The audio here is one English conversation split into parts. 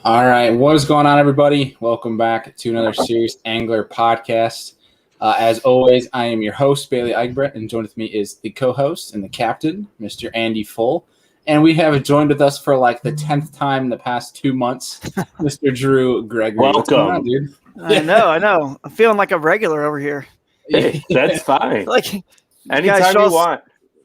All right, what is going on, everybody? Welcome back to another Serious Angler podcast. As always, I am your host, Bailey Eichbrett, and joined with me is the co-host and the captain, Mr. Andy Full. And we have joined with us for like the 10th time in the past 2 months, Mr. Drew Gregory. Welcome. What's going on, dude? I know. I'm feeling like a regular over here. Hey, that's fine. Like Anytime you want.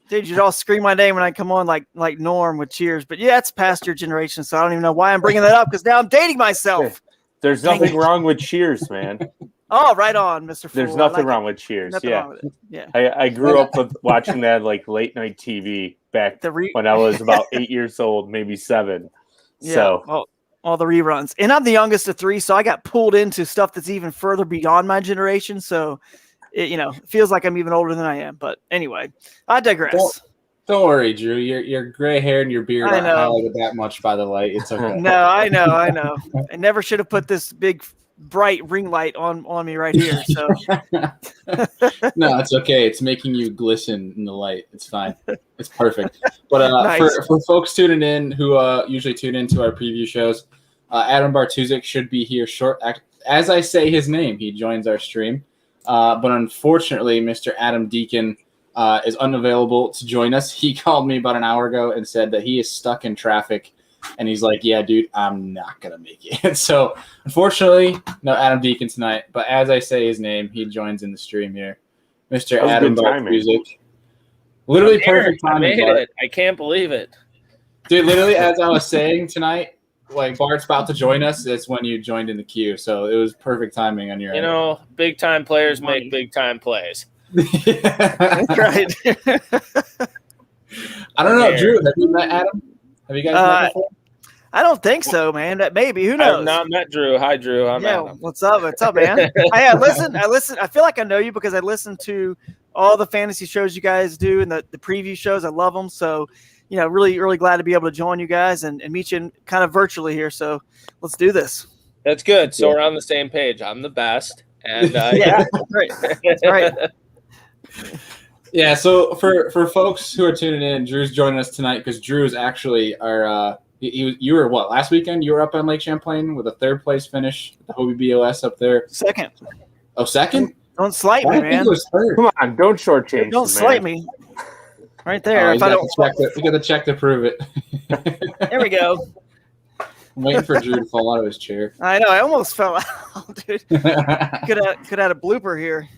Dude, you'd all scream my name when I come on like Norm with Cheers. But yeah, it's past your generation, so I don't even know why I'm bringing that up because now I'm dating myself. There's nothing wrong with Cheers, man. Oh, right on, Mr. Fool. There's nothing wrong with Cheers. Nothing wrong with it. Yeah. I grew up with watching that like late night TV back when I was about 8 years old, maybe 7. Yeah. So all the reruns. And I'm the youngest of 3, so I got pulled into stuff that's even further beyond my generation. So it feels like I'm even older than I am. But anyway, I digress. Don't worry, Drew. Your gray hair and your beard aren't highlighted that much by the light. It's okay. No, I know. I never should have put this big bright ring light on me right here. So no, it's okay. It's making you glisten in the light. It's fine. It's perfect. But Nice. for folks tuning in who usually tune into our preview shows, Adam Bartuzik should be here short. As I say his name, he joins our stream. But unfortunately, Mr. Adam Deakin is unavailable to join us. He called me about an hour ago and said that he is stuck in traffic. And he's like, yeah, dude, I'm not going to make it. So, unfortunately, no Adam Deakin tonight. But as I say his name, he joins in the stream here. Mr. Adam Bartuzik. Literally perfect timing. I made it. I can't believe it. Dude, literally, as I was saying tonight, like Bart's about to join us, that's when you joined in the queue. So it was perfect timing on your end. Big time players make big time plays. that's right. I don't know, Drew. Have you met Adam? Have you guys met before? I don't think so, man. Maybe. Who knows? I've not met Drew. Hi, Drew. I'm Adam. What's up? What's up, man? I listen. I feel like I know you because I listen to all the fantasy shows you guys do and the preview shows. I love them. So, really, really glad to be able to join you guys and meet you kind of virtually here. So let's do this. That's good. So we're on the same page. I'm the best. And yeah, great. That's right. Yeah, so for folks who are tuning in, Drew's joining us tonight because Drew is actually our you were what, last weekend? You were up on Lake Champlain with a 3rd place finish at the Hobie BOS up there. Second. Oh, second? Don't slight me, man. Come on, don't shortchange. Don't slight me. Right there. You got the check to prove it. There we go. I'm waiting for Drew to fall out of his chair. I know. I almost fell out, dude. Could have had a blooper here.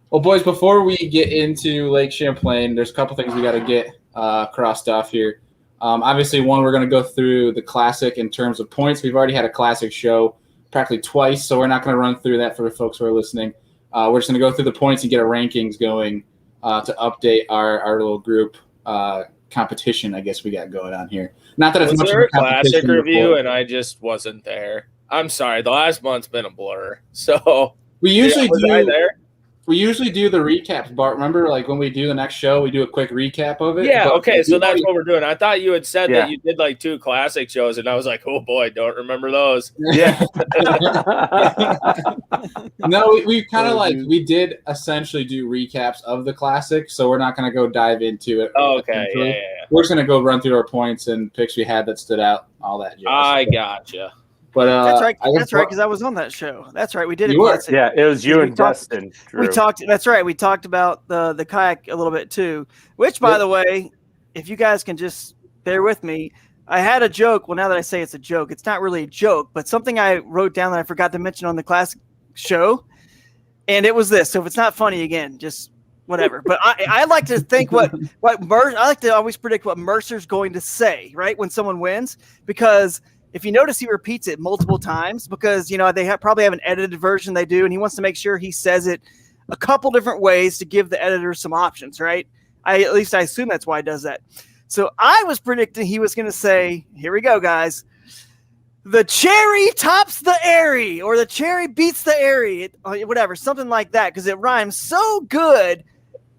Well, boys, before we get into Lake Champlain, there's a couple things we got to get crossed off here. Obviously, one, we're going to go through the Classic in terms of points. We've already had a Classic show practically twice, so we're not going to run through that for the folks who are listening. We're just going to go through the points and get our rankings going to update our little group competition, I guess we got going on here. Not that it's much of a Classic review, and I just wasn't there. I'm sorry. The last month's been a blur. So we usually was I there? We usually do the recaps, Bart. Remember, like when we do the next show, we do a quick recap of it. Yeah, okay, so that's what we're doing. I thought you had said that you did like 2 Classic shows, and I was like, oh boy, don't remember those. Yeah. No, we kind of we did essentially do recaps of the Classic, so we're not going to go dive into it. Oh, okay, yeah. We're just going to go run through our points and picks we had that stood out, all that jazz. I gotcha. But that's right. That's right, because I was on that show. That's right. We did it. Yeah, it was you and Dustin. We talked. That's right. We talked about the kayak a little bit too. Which, by the way, if you guys can just bear with me, I had a joke. Well, now that I say it's a joke, it's not really a joke, but something I wrote down that I forgot to mention on the Classic show, and it was this. So if it's not funny again, just whatever. But I like to think I like to always predict what Mercer's going to say right when someone wins, because if you notice, he repeats it multiple times because, they probably have an edited version they do, and he wants to make sure he says it a couple different ways to give the editor some options, right? At least I assume that's why he does that. So I was predicting he was going to say, here we go, guys, the cherry tops the airy, or the cherry beats the airy, whatever, something like that, because it rhymes so good,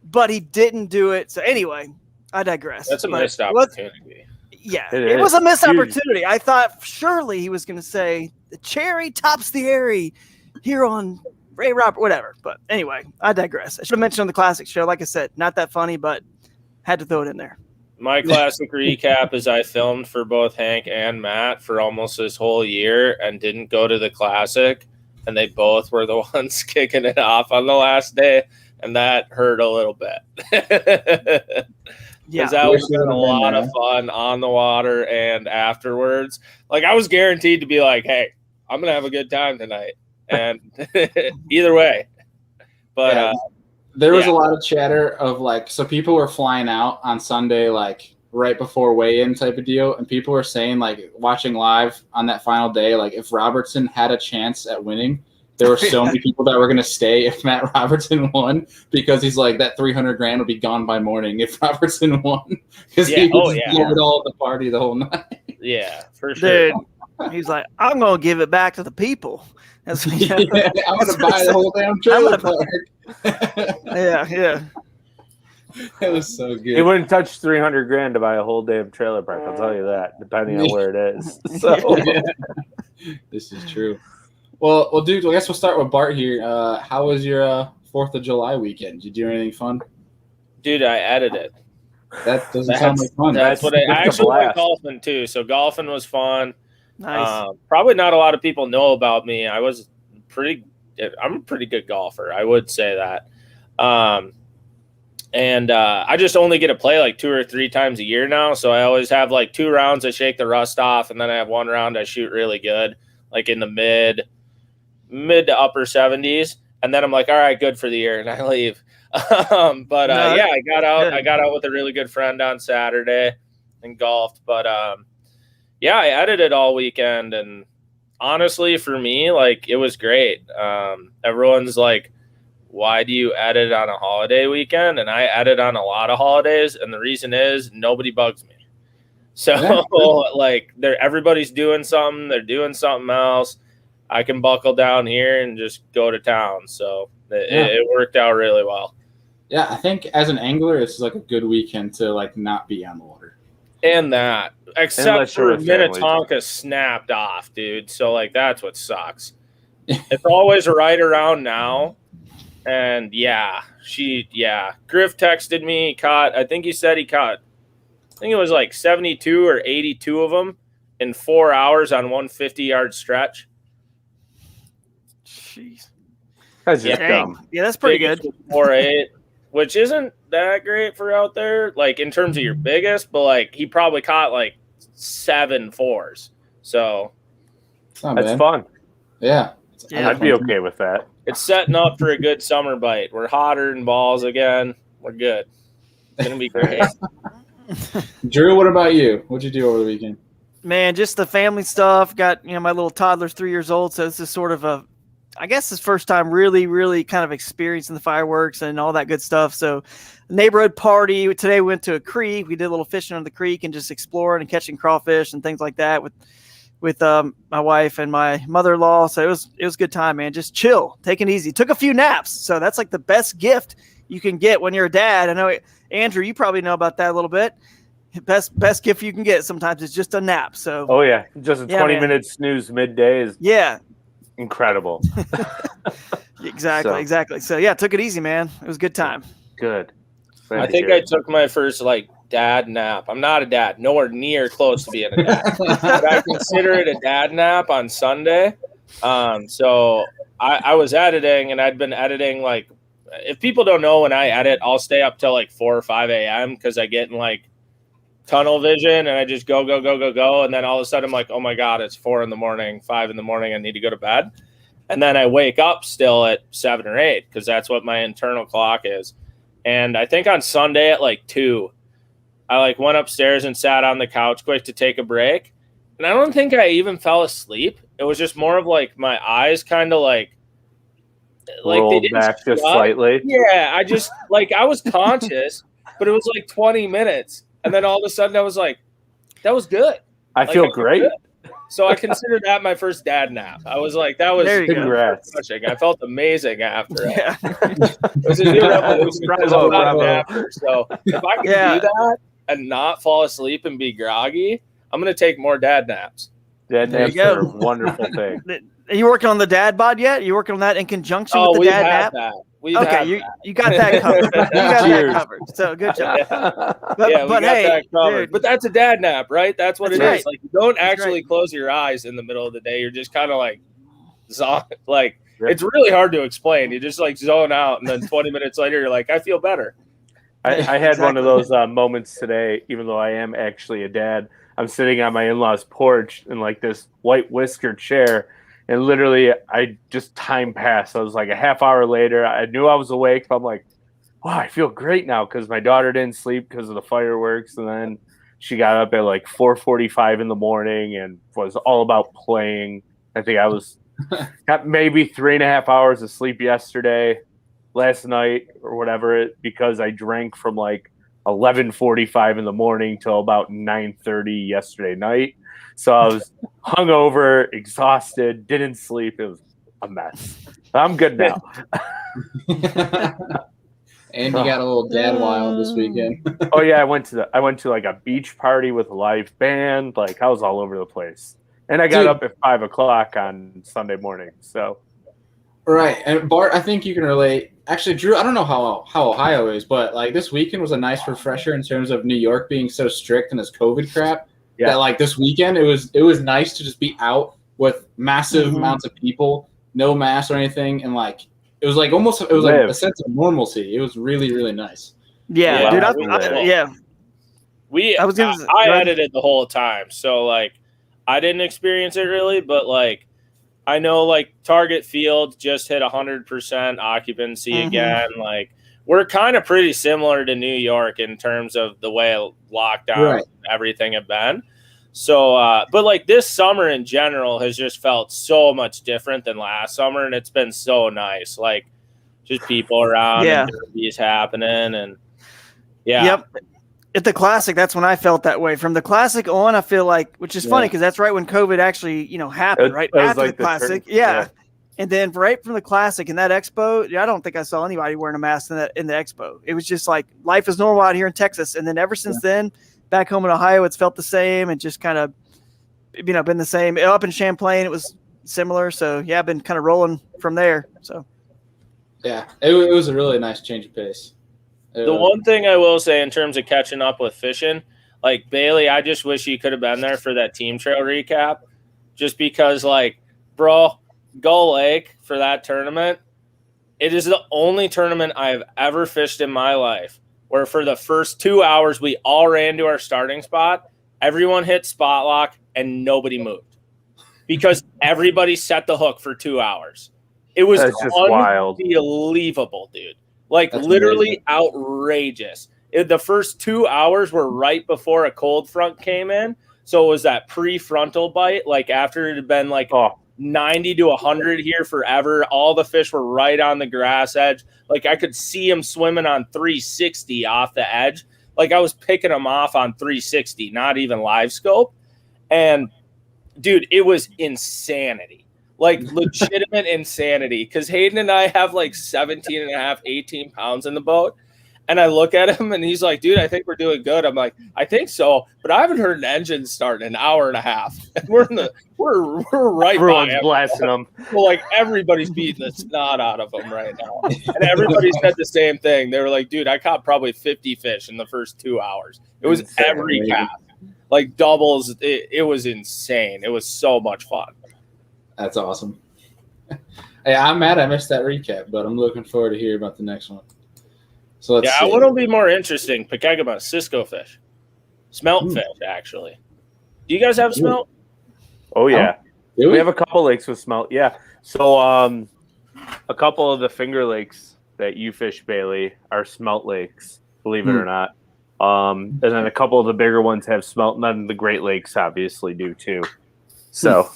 but he didn't do it. So anyway, I digress. That's a missed opportunity. Yeah, it was a missed opportunity. I thought surely he was going to say the cherry tops the airy here on Ray Robert, whatever. But anyway, I digress. I should have mentioned on the Classic show. Like I said, not that funny, but had to throw it in there. My classic recap is I filmed for both Hank and Matt for almost this whole year and didn't go to the classic, and they both were the ones kicking it off on the last day, and that hurt a little bit. Because that was a lot of fun on the water and afterwards. Like, I was guaranteed to be like, hey, I'm going to have a good time tonight. And either way. But there was a lot of chatter of like, so people were flying out on Sunday, like right before weigh-in type of deal. And people were saying, like, watching live on that final day, like if Robertson had a chance at winning, there were so many people that were going to stay if Matt Robertson won, because he's like, that $300,000 would be gone by morning if Robertson won, because he would all the party the whole night. Yeah, for sure. Dude, he's like, I'm going to give it back to the people. I'm going to buy the whole damn trailer park. Yeah. It was so good. He wouldn't touch $300,000 to buy a whole damn trailer park. I'll tell you that, depending on where it is. So this is true. Well, dude, I guess we'll start with Bart here. How was your 4th of July weekend? Did you do anything fun? Dude, I edited. That doesn't sound like fun. That's what I actually went golfing too. So golfing was fun. Nice. Probably not a lot of people know about me. I'm a pretty good golfer. I would say that. And I just only get to play like 2 or 3 times a year now. So I always have like 2 rounds I shake the rust off, and then I have 1 round I shoot really good, like in the mid to upper 70s. And then I'm like, all right, good for the year, and I leave. I got out. I got out with a really good friend on Saturday and golfed. But I edited all weekend, and honestly, for me, like, it was great. Everyone's like, why do you edit on a holiday weekend? And I edit on a lot of holidays, and the reason is nobody bugs me. So like, everybody's doing something, they're doing something else. I can buckle down here and just go to town. So it worked out really well. Yeah, I think as an angler, it's like a good weekend to like not be on the water. And that, except for Minnetonka snapped off, dude. So like, that's what sucks. It's always right around now. And Griff texted me. I think he said he caught, I think it was like 72 or 82 of them in 4 hours on one 50-yard stretch. Jeez. That's just dumb. Yeah, that's pretty good. 4.8, which isn't that great for out there, like in terms of your biggest, but like he probably caught like 7 4s. So that's fun. Yeah. I'd be okay with that. It's setting up for a good summer bite. We're hotter than balls again. We're good. It's going to be great. Drew, what about you? What'd you do over the weekend? Man, just the family stuff. Got, my little toddler's 3 years old, so this is sort of I guess his first time really, really kind of experiencing the fireworks and all that good stuff. So neighborhood party. Today we went to a creek. We did a little fishing on the creek and just exploring and catching crawfish and things like that with my wife and my mother-in-law. So it was a good time, man. Just chill, take it easy. Took a few naps. So that's like the best gift you can get when you're a dad. I know, Andrew, you probably know about that a little bit. Best gift you can get sometimes is just a nap. So just a 20-minute snooze midday is incredible. Exactly. So took it easy, man. It was a good time. Good. I think I took my first like dad nap. I'm not a dad, nowhere near close to being a dad, but I consider it a dad nap on Sunday. So I was editing, and I'd been editing, like, if people don't know, when I edit, I'll stay up till like 4 or 5 a.m. because I get in like tunnel vision, and I just go. And then all of a sudden I'm like, oh my God, it's 4 in the morning, 5 in the morning. I need to go to bed. And then I wake up still at 7 or 8 because that's what my internal clock is. And I think on Sunday at like 2, I like went upstairs and sat on the couch quick to take a break. And I don't think I even fell asleep. It was just more of like my eyes kind of like rolled they didn't back just slightly. Yeah, I just like, I was conscious, but it was like 20 minutes. And then all of a sudden I was like, that was good. I feel great. Good. So I considered that my first dad nap. I was like, that was touching. I felt amazing after it. Yeah. It was a new revolution. So if I can do that and not fall asleep and be groggy, I'm going to take more dad naps. Dad naps are a wonderful thing. Are you working on the dad bod yet? Are you working on that in conjunction with the dad nap? Okay, you got that covered. You got that covered. So good job. But hey, that covered. dude, but that's a dad nap, right? That's what it right. is. Like you don't actually close your eyes in the middle of the day. You're just kind of like it's really hard to explain. You just like zone out, and then 20 minutes later, you're like, I feel better. I had one of those moments today, even though I am actually a dad. I'm sitting on my in-laws' porch in like this white whisker chair, and literally I just time passed. I was like a half hour later. I knew I was awake. But I'm like, wow, I feel great now because my daughter didn't sleep because of the fireworks, and then she got up at like 4:45 in the morning and was all about playing. I think I was got maybe 3.5 hours of sleep yesterday. Last night or whatever, because I drank from like 11:45 in the morning till about 9:30 yesterday night. So I was hungover, exhausted, didn't sleep. It was a mess. I'm good now. And you got a little dad wild this weekend. Oh yeah, I went to like a beach party with a live band. Like I was all over the place, and I got up at 5 o'clock on Sunday morning. So. Right, and Bart, I think you can relate. Actually, Drew, I don't know how Ohio is, but like this weekend was a nice refresher in terms of New York being so strict in this COVID crap. Yeah. That like this weekend, it was nice to just be out with massive amounts of people, no masks or anything, and like it was like a sense of normalcy. It was really, really nice. Yeah, dude. I edited the whole time, so like I didn't experience it really, but like. I know, like, Target Field just hit 100% occupancy again. Like, we're kind of pretty similar to New York in terms of the way lockdown and everything have been. So, but, like, this summer in general has just felt so much different than last summer, and it's been so nice. Like, just people around and derbies happening. And, Yep. At the Classic, that's when I felt that way. From the Classic on, I feel like, which is funny because that's right when COVID actually, happened, right after like the Classic. And then right from the Classic and that Expo, I don't think I saw anybody wearing a mask in the Expo. It was just like life is normal out here in Texas. And then ever since then, back home in Ohio, it's felt the same and just kind of, been the same. Up in Champlain, it was similar. So I've been kind of rolling from there. So it was a really nice change of pace. The one thing I will say in terms of catching up with fishing, like Bailey, I just wish you could have been there for that team trail recap. Just because, like, bro, Gull Lake for that tournament, it is the only tournament I've ever fished in my life where for the first 2 hours we all ran to our starting spot, everyone hit spot lock, and nobody moved. Because everybody set the hook for 2 hours. It was unbelievable, dude. Like, that's literally amazing. Outrageous. The first 2 hours were right before a cold front came in. So it was that prefrontal bite, like after it had been like 90 to 100 here forever. All the fish were right on the grass edge. Like I could see them swimming on 360 off the edge. Like I was picking them off on 360, not even live scope. And dude, it was insanity. Like legitimate insanity. Because Hayden and I have like 17 and a half, 18 pounds in the boat. And I look at him and he's like, dude, I think we're doing good. I'm like, I think so. But I haven't heard an engine start in an hour and a half. And we're right Everyone's by blasting them. Well, like everybody's beating the snot out of them right now. And everybody said the same thing. They were like, dude, I caught probably 50 fish in the first 2 hours. It was every cast. Like doubles. It was insane. It was so much fun. That's awesome. Hey, I'm mad I missed that recap, but I'm looking forward to hear about the next one. So let's see. What'll be more interesting? Pekegama, Cisco fish, smelt fish. Actually, do you guys have smelt? Oh yeah, we have a couple lakes with smelt. Yeah, so a couple of the finger lakes that you fish, Bailey, are smelt lakes. Believe it or not. And then a couple of the bigger ones have smelt, and then the Great Lakes obviously do too. So.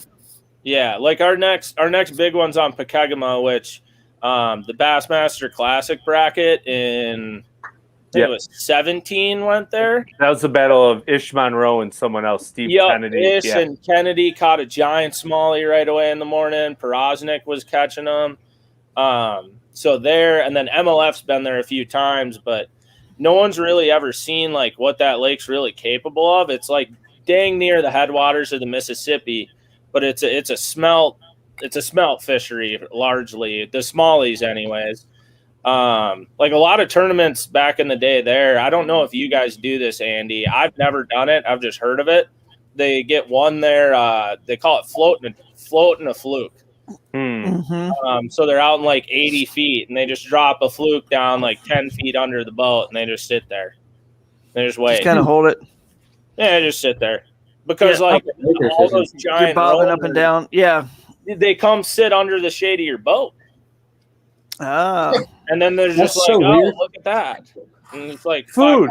Yeah, like our next big one's on Pekegama, which the Bassmaster Classic bracket in it was 17 went there. That was the battle of Ish Monroe and someone else, Steve Kennedy. Ish and Kennedy caught a giant smallie right away in the morning. Poroznik was catching them. So there, and then MLF's been there a few times, but no one's really ever seen like what that lake's really capable of. It's like dang near the headwaters of the Mississippi. But it's a smelt fishery largely, the smallies anyways. Like a lot of tournaments back in the day there. I don't know if you guys do this, Andy. I've never done it. I've just heard of it. They get one there. They call it floating a fluke. So they're out in like 80 feet and they just drop a fluke down like 10 feet under the boat and they just sit there. They just wait. Just kind of hold it. Yeah, just sit there. Because like all those giant you're bobbing rollers, up and down. Yeah. They come sit under the shade of your boat. Oh. And then there's That's just like, so oh, weird. look at that. And it's like Food.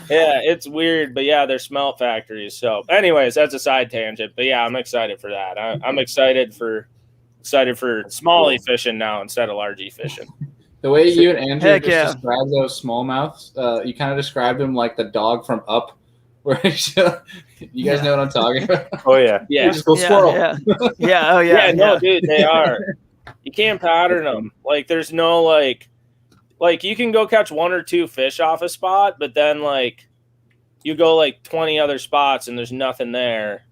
Yeah, it's weird, but yeah, they're smelt factories. So, anyways, that's a side tangent. But yeah, I'm excited for that. I'm excited for smallie fishing now instead of largie fishing. The way you and Andrew Heck yeah. described those smallmouths, you kind of described them like the dog from Up, where you guys know what I'm talking about. Oh yeah. Yeah, Just go squirrel. Yeah. Yeah. Oh yeah. yeah, no, dude, they are. You can't pattern them. Like, there's no like you can go catch 1 or 2 fish off a spot, but then like you go like 20 other spots and there's nothing there.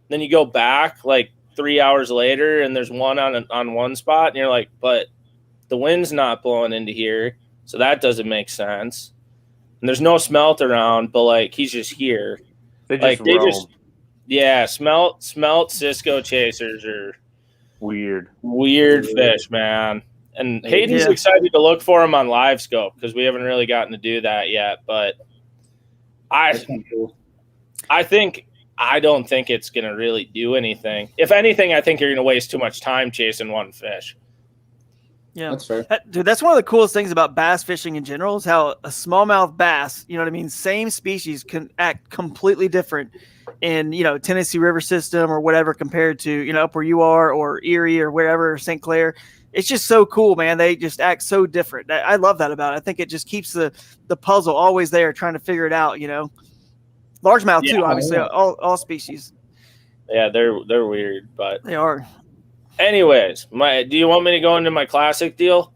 Then you go back like 3 hours later and there's one on one spot and you're like, but the wind's not blowing into here, so that doesn't make sense. And there's no smelt around, but like he's just here. They just roam. Yeah, smelt Cisco chasers are Weird fish, man. And Hayden's excited to look for them on live scope because we haven't really gotten to do that yet. But I don't think it's going to really do anything. If anything, I think you're going to waste too much time chasing one fish. Yeah, that's fair. Dude, that's one of the coolest things about bass fishing in general is how a smallmouth bass, you know what I mean, same species can act completely different in, Tennessee River system or whatever compared to, up where you are or Erie or wherever, or St. Clair. It's just so cool, man. They just act so different. I love that about it. I think it just keeps the puzzle always there, trying to figure it out, Largemouth too, obviously, all species. Yeah, they're weird, but they are. Anyways, do you want me to go into my classic deal?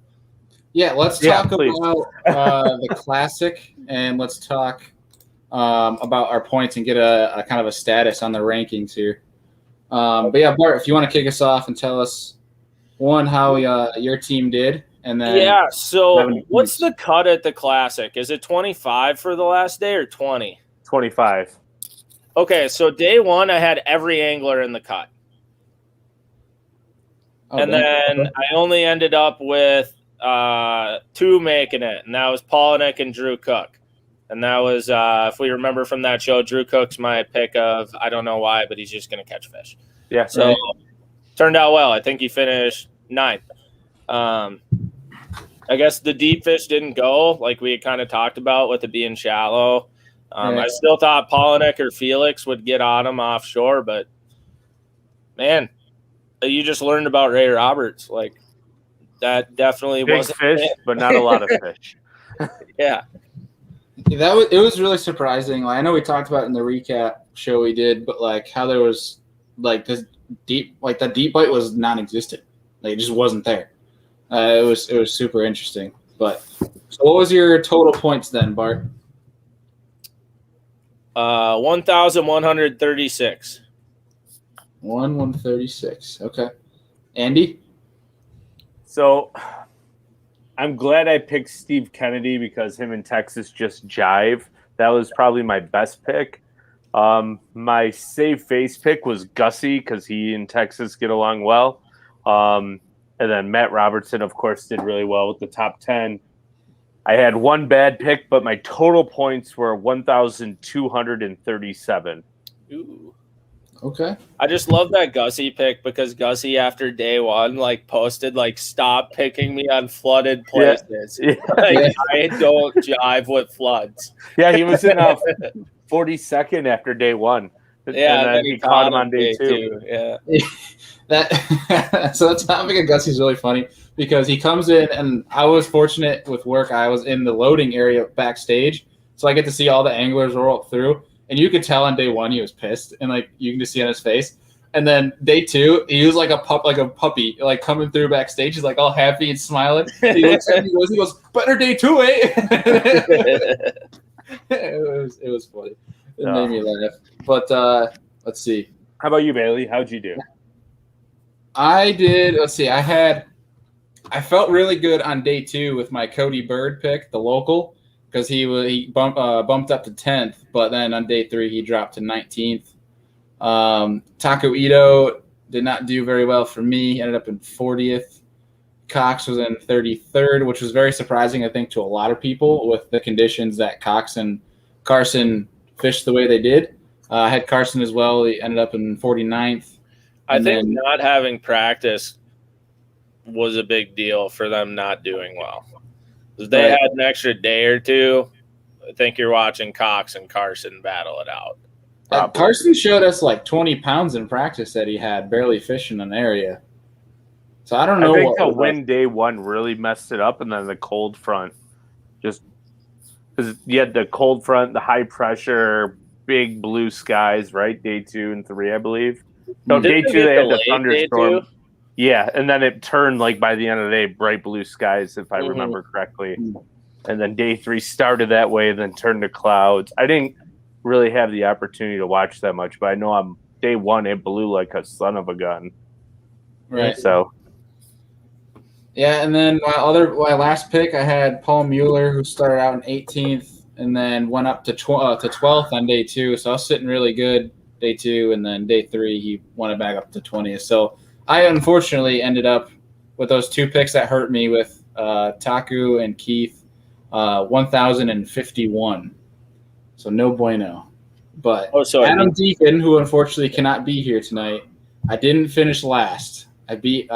Yeah, let's talk about the classic, and let's talk about our points and get a kind of a status on the rankings here. But yeah, Bart, if you want to kick us off and tell us how your team did, and then so what's the cut at the classic? Is it 25 for the last day or 20? 25. Okay, so day 1 I had every angler in the cut. And then I only ended up with 2 making it, and that was Polinick and Drew Cook. And that was, if we remember from that show, Drew Cook's my pick of, I don't know why, but he's just going to catch fish. Yeah. So turned out well. I think he finished 9th. I guess the deep fish didn't go like we had kind of talked about with it being shallow. I still thought Polinick or Felix would get on him offshore, but man, you just learned about Ray Roberts. Like, that definitely wasn't fish, but not a lot of fish. Yeah. It was really surprising. Like, I know we talked about it in the recap show we did, but like how there was like this deep, like the deep bite was non-existent. Like, it just wasn't there. It was super interesting. But so what was your total points then, Bart? 1,136. 136. Okay. Andy? So I'm glad I picked Steve Kennedy because him in Texas just jive. That was probably my best pick. My save face pick was Gussie because he and Texas get along well. And then Matt Robertson, of course, did really well with the top 10. I had one bad pick, but my total points were 1,237. Ooh. Okay. I just love that Gussie pick because Gussie, after day 1, like posted, like, stop picking me on flooded places. Yeah. Like, I don't jive with floods. Yeah, he was in 42nd after day 1. Yeah, and then he caught him on day 2. Yeah. So that topic of Gussie is really funny because he comes in, and I was fortunate with work. I was in the loading area backstage, so I get to see all the anglers roll up through. And you could tell on day 1 he was pissed, and like you can just see on his face. And then day 2, he was like a puppy, like coming through backstage. He's like all happy and smiling. He looks at me, he goes, "Better day 2, eh?" It was funny. It made me laugh. But let's see. How about you, Bailey? How'd you do? I did. Let's see. I had I felt really good on day 2 with my Cody Bird pick, the local, because he bumped up to 10th, but then on day 3 he dropped to 19th. Taco Ito did not do very well for me. He ended up in 40th. Cox was in 33rd, which was very surprising, I think, to a lot of people with the conditions that Cox and Carson fished the way they did. I had Carson as well. He ended up in 49th. I think not having practice was a big deal for them not doing well. If they had an extra day or two, I think you're watching Cox and Carson battle it out. Carson showed us like 20 pounds in practice that he had barely fishing an area. So I don't know. I think the wind day 1 really messed it up, and then the cold front just because you had the cold front, the high pressure, big blue skies, right? Day 2 and 3, I believe. No, day 2 they had the thunderstorm. Yeah, and then it turned like by the end of the day, bright blue skies, if I remember correctly. And then day 3 started that way, then turned to clouds. I didn't really have the opportunity to watch that much, but I know on day 1 it blew like a son of a gun. Right. So. Yeah, and then my last pick, I had Paul Mueller, who started out in 18th and then went up to 12th on day 2. So I was sitting really good day 2, and then day 3 he went it back up to 20th. So I unfortunately ended up with those 2 picks that hurt me with Taku and Keith, 1,051. So no bueno. But Adam Deakin, who unfortunately cannot be here tonight, I didn't finish last. I beat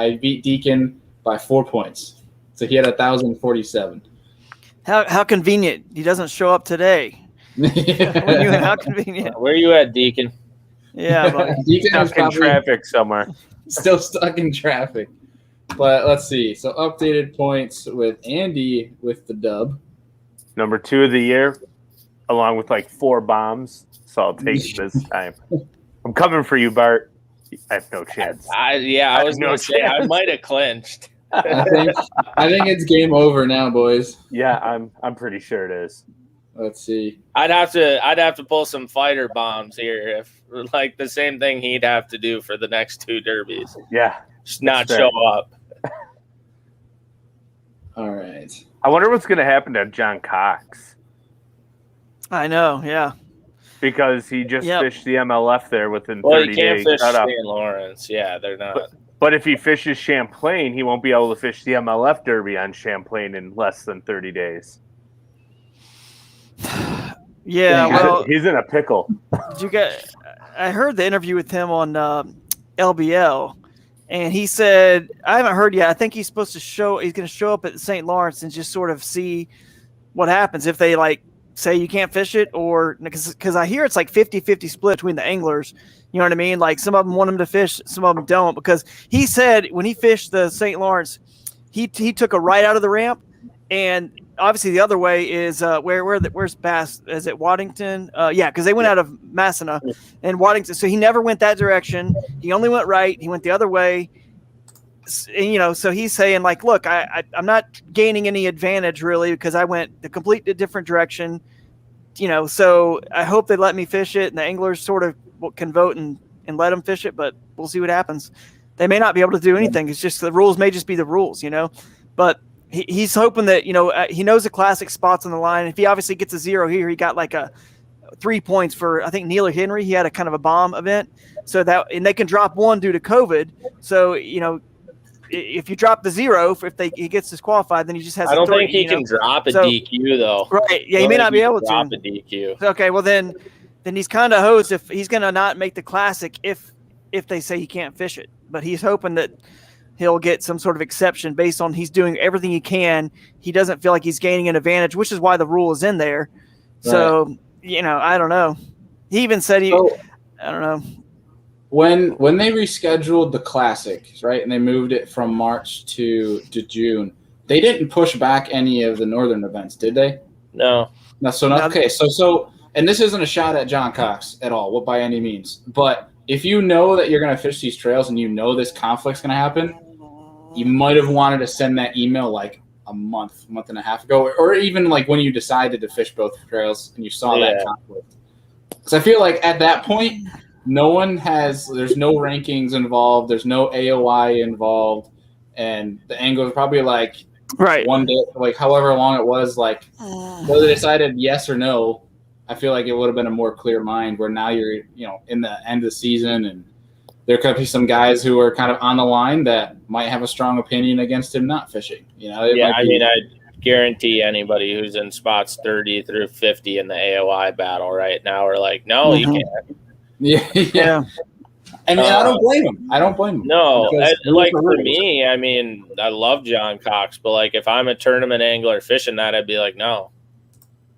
Deakin by 4 points. So he had 1,047. How convenient. He doesn't show up today. How convenient. Where are you at, Deakin? Yeah, buddy. Deakin was stuck in traffic somewhere. Still stuck in traffic. But let's see. So updated points with Andy with the dub. Number 2 of the year, along with like 4 bombs. So I'll take this time. I'm coming for you, Bart. I have no chance. I was going to say I might have clinched. I think it's game over now, boys. Yeah, I'm pretty sure it is. Let's see. I'd have to pull some fighter bombs here, if like the same thing he'd have to do for the next 2 derbies. Yeah, just not show up. All right. I wonder what's going to happen to John Cox. I know, yeah. Because he just fished the MLF there within 30 days. Well, he can't fish St. Lawrence. Yeah, they're not. But if he fishes Champlain, he won't be able to fish the MLF Derby on Champlain in less than 30 days. Yeah, well, he's in a pickle. I heard the interview with him on LBL, and he said, I haven't heard yet. I think he's going to show up at St. Lawrence and just sort of see what happens if they like say you can't fish it, or because I hear it's like 50-50 split between the anglers. You know what I mean? Like some of them want him to fish, some of them don't, because he said when he fished the St. Lawrence, he took a right out of the ramp, and obviously the other way is where's Bass? Is it Waddington? Yeah, because they went out of Massena and Waddington, so he never went that direction. He only went right. He went the other way. And, so he's saying like, look, I'm not gaining any advantage really because I went the complete different direction. So I hope they let me fish it, and the anglers sort of can vote and let them fish it, but we'll see what happens. They may not be able to do anything. It's just the rules may just be the rules, but he's hoping that, he knows the classic spots on the line. If he obviously gets a 0 here, he got like a 3 points for, I think, Neil or Henry. He had a kind of a bomb event, and they can drop 1 due to COVID. So, if you drop the 0, he gets disqualified, then he just has. I don't think he can drop a DQ though. Right? Yeah, he may not be able to drop a DQ. Okay, well then he's kind of hosed if he's going to not make the classic if they say he can't fish it. But he's hoping that he'll get some sort of exception based on he's doing everything he can. He doesn't feel like he's gaining an advantage, which is why the rule is in there. Right. So I don't know. He even said I don't know. When they rescheduled the Classic, right, and they moved it from March to June, they didn't push back any of the northern events, did they? No. Okay. So, and this isn't a shot at John Cox at all, by any means. But if you know that you're going to fish these trails and you know this conflict's going to happen, you might have wanted to send that email like a month and a half ago, or even like when you decided to fish both trails and you saw that conflict. Because I feel like at that point, there's no rankings involved. There's no AOI involved. and the angle was probably like Right. one day, like however long it was, like whether they decided yes or no, I feel like it would have been a more clear mind. Where now you're, in the end of the season, and there could be some guys who are kind of on the line that might have a strong opinion against him not fishing. I guarantee anybody who's in spots 30 through 50 in the AOI battle right now are like, no, you can't. Yeah. I mean, I don't blame him. No, for me, I mean, I love John Cox, but like if I'm a tournament angler fishing that, I'd be like, no.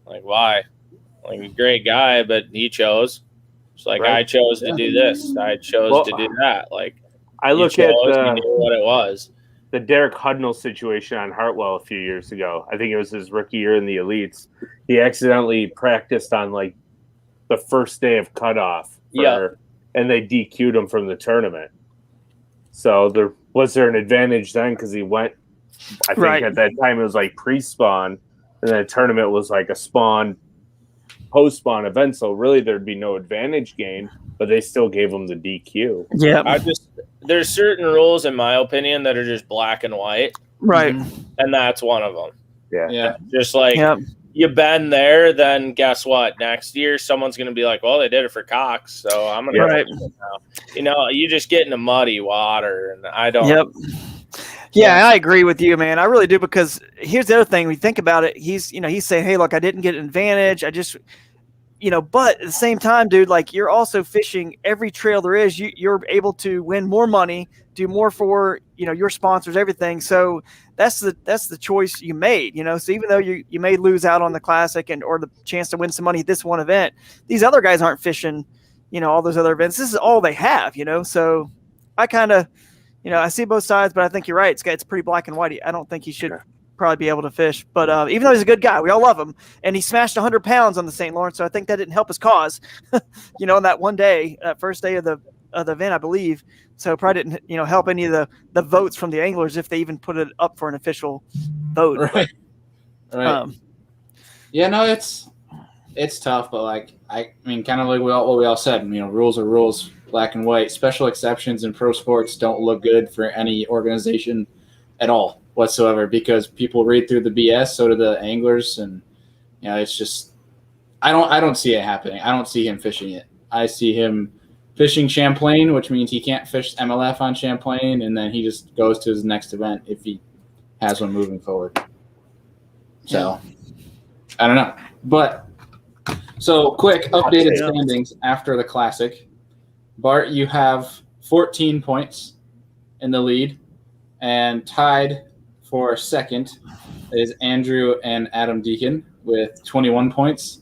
Like, why? Like, a great guy, but he chose. It's like, I chose to do this. I chose to do that. Like, I look at you knew what it was. The Derek Hudnall situation on Hartwell a few years ago. I think it was his rookie year in the elites. He accidentally practiced on like the first day of cutoff. And they DQ'd him from the tournament. So was there an advantage then because he went, I think at that time it was like pre-spawn, and then the tournament was like a spawn, post-spawn event. So really there'd be no advantage gained, but they still gave him the DQ. Yeah. There's certain rules, in my opinion, that are just black and white. Right. And that's one of them. Yeah. Just like you've been there, then guess what? Next year, someone's going to be like, well, they did it for Cox, so I'm going to now. You just get into muddy water, and I don't. Yep. Yeah, I agree with you, man. I really do, because here's the other thing. We think about it. He's saying, hey, look, I didn't get an advantage. I just, but at the same time, dude, like you're also fishing every trail there is. You're able to win more money, do more for, your sponsors, everything. So that's the choice you made, So even though you may lose out on the classic or the chance to win some money at this one event, these other guys aren't fishing, all those other events. This is all they have, So I kind of, I see both sides, but I think you're right. It's pretty black and white. I don't think he should probably be able to fish. But even though he's a good guy, we all love him, and he smashed 100 pounds on the St. Lawrence, so I think that didn't help his cause, on that one day, first day of the event, I believe. So it probably didn't, help any of the votes from the anglers if they even put it up for an official vote. Right. It's tough, but like I mean, kind of like what we all said. Rules are rules, black and white. Special exceptions in pro sports don't look good for any organization at all whatsoever, because people read through the BS. So do the anglers, and it's just I don't see it happening. I don't see him fishing it. I see him fishing Champlain, which means he can't fish MLF on Champlain, and then he just goes to his next event if he has one moving forward. So I don't know, but so quick updated standings after the Classic. Bart, you have 14 points in the lead, and tied for second is Andrew and Adam Deakin with 21 points.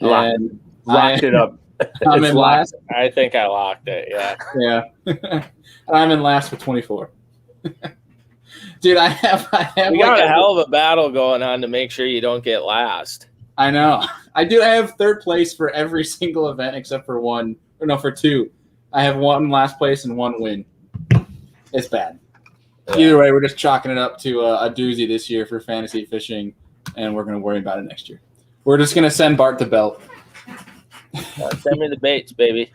And locked it up. I'm in last. I think I locked it. Yeah. And I'm in last with 24. Dude, I have we got a hell of a battle going on to make sure you don't get last. I know. I do. I have third place for every single event except for one. Or no, for two. I have one last place and one win. It's bad. Either way, we're just chalking it up to a doozy this year for fantasy fishing, and we're going to worry about it next year. We're just going to send Bart the belt. Send me the baits, baby.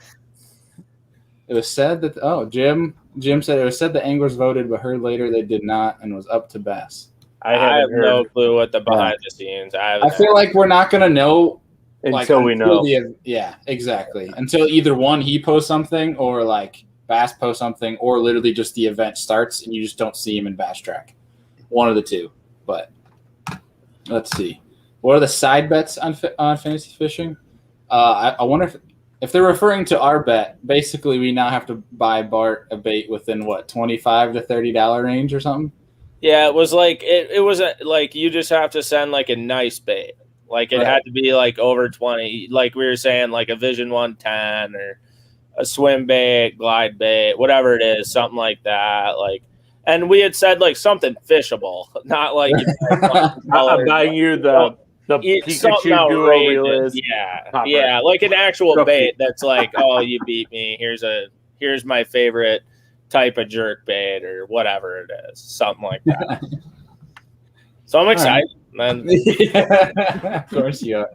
It was said that Jim said it was said the anglers voted, but heard later they did not, and was up to Bass. I have no clue what the behind the scenes. I feel like we're not going to know until we know. Yeah, exactly. Until either one, he posts something, or like Bass posts something, or literally just the event starts and you just don't see him in Bass Track. One of the two. But let's see. What are the side bets on fantasy fishing? I wonder if they're referring to our bet. Basically, we now have to buy Bart a bait within what, $25 to $30 range or something. Yeah, it was like it was like you just have to send like a nice bait. Like it had to be like over 20. Like we were saying, like a Vision 110 or a swim bait, glide bait, whatever it is, something like that. Like, and we had said like something fishable, not like I'm buying you the Pikachu duo realist. Yeah, like an actual bait that's like, oh, you beat me. Here's my favorite type of jerk bait or whatever it is, something like that. So I'm excited, man. Yeah, of course you are.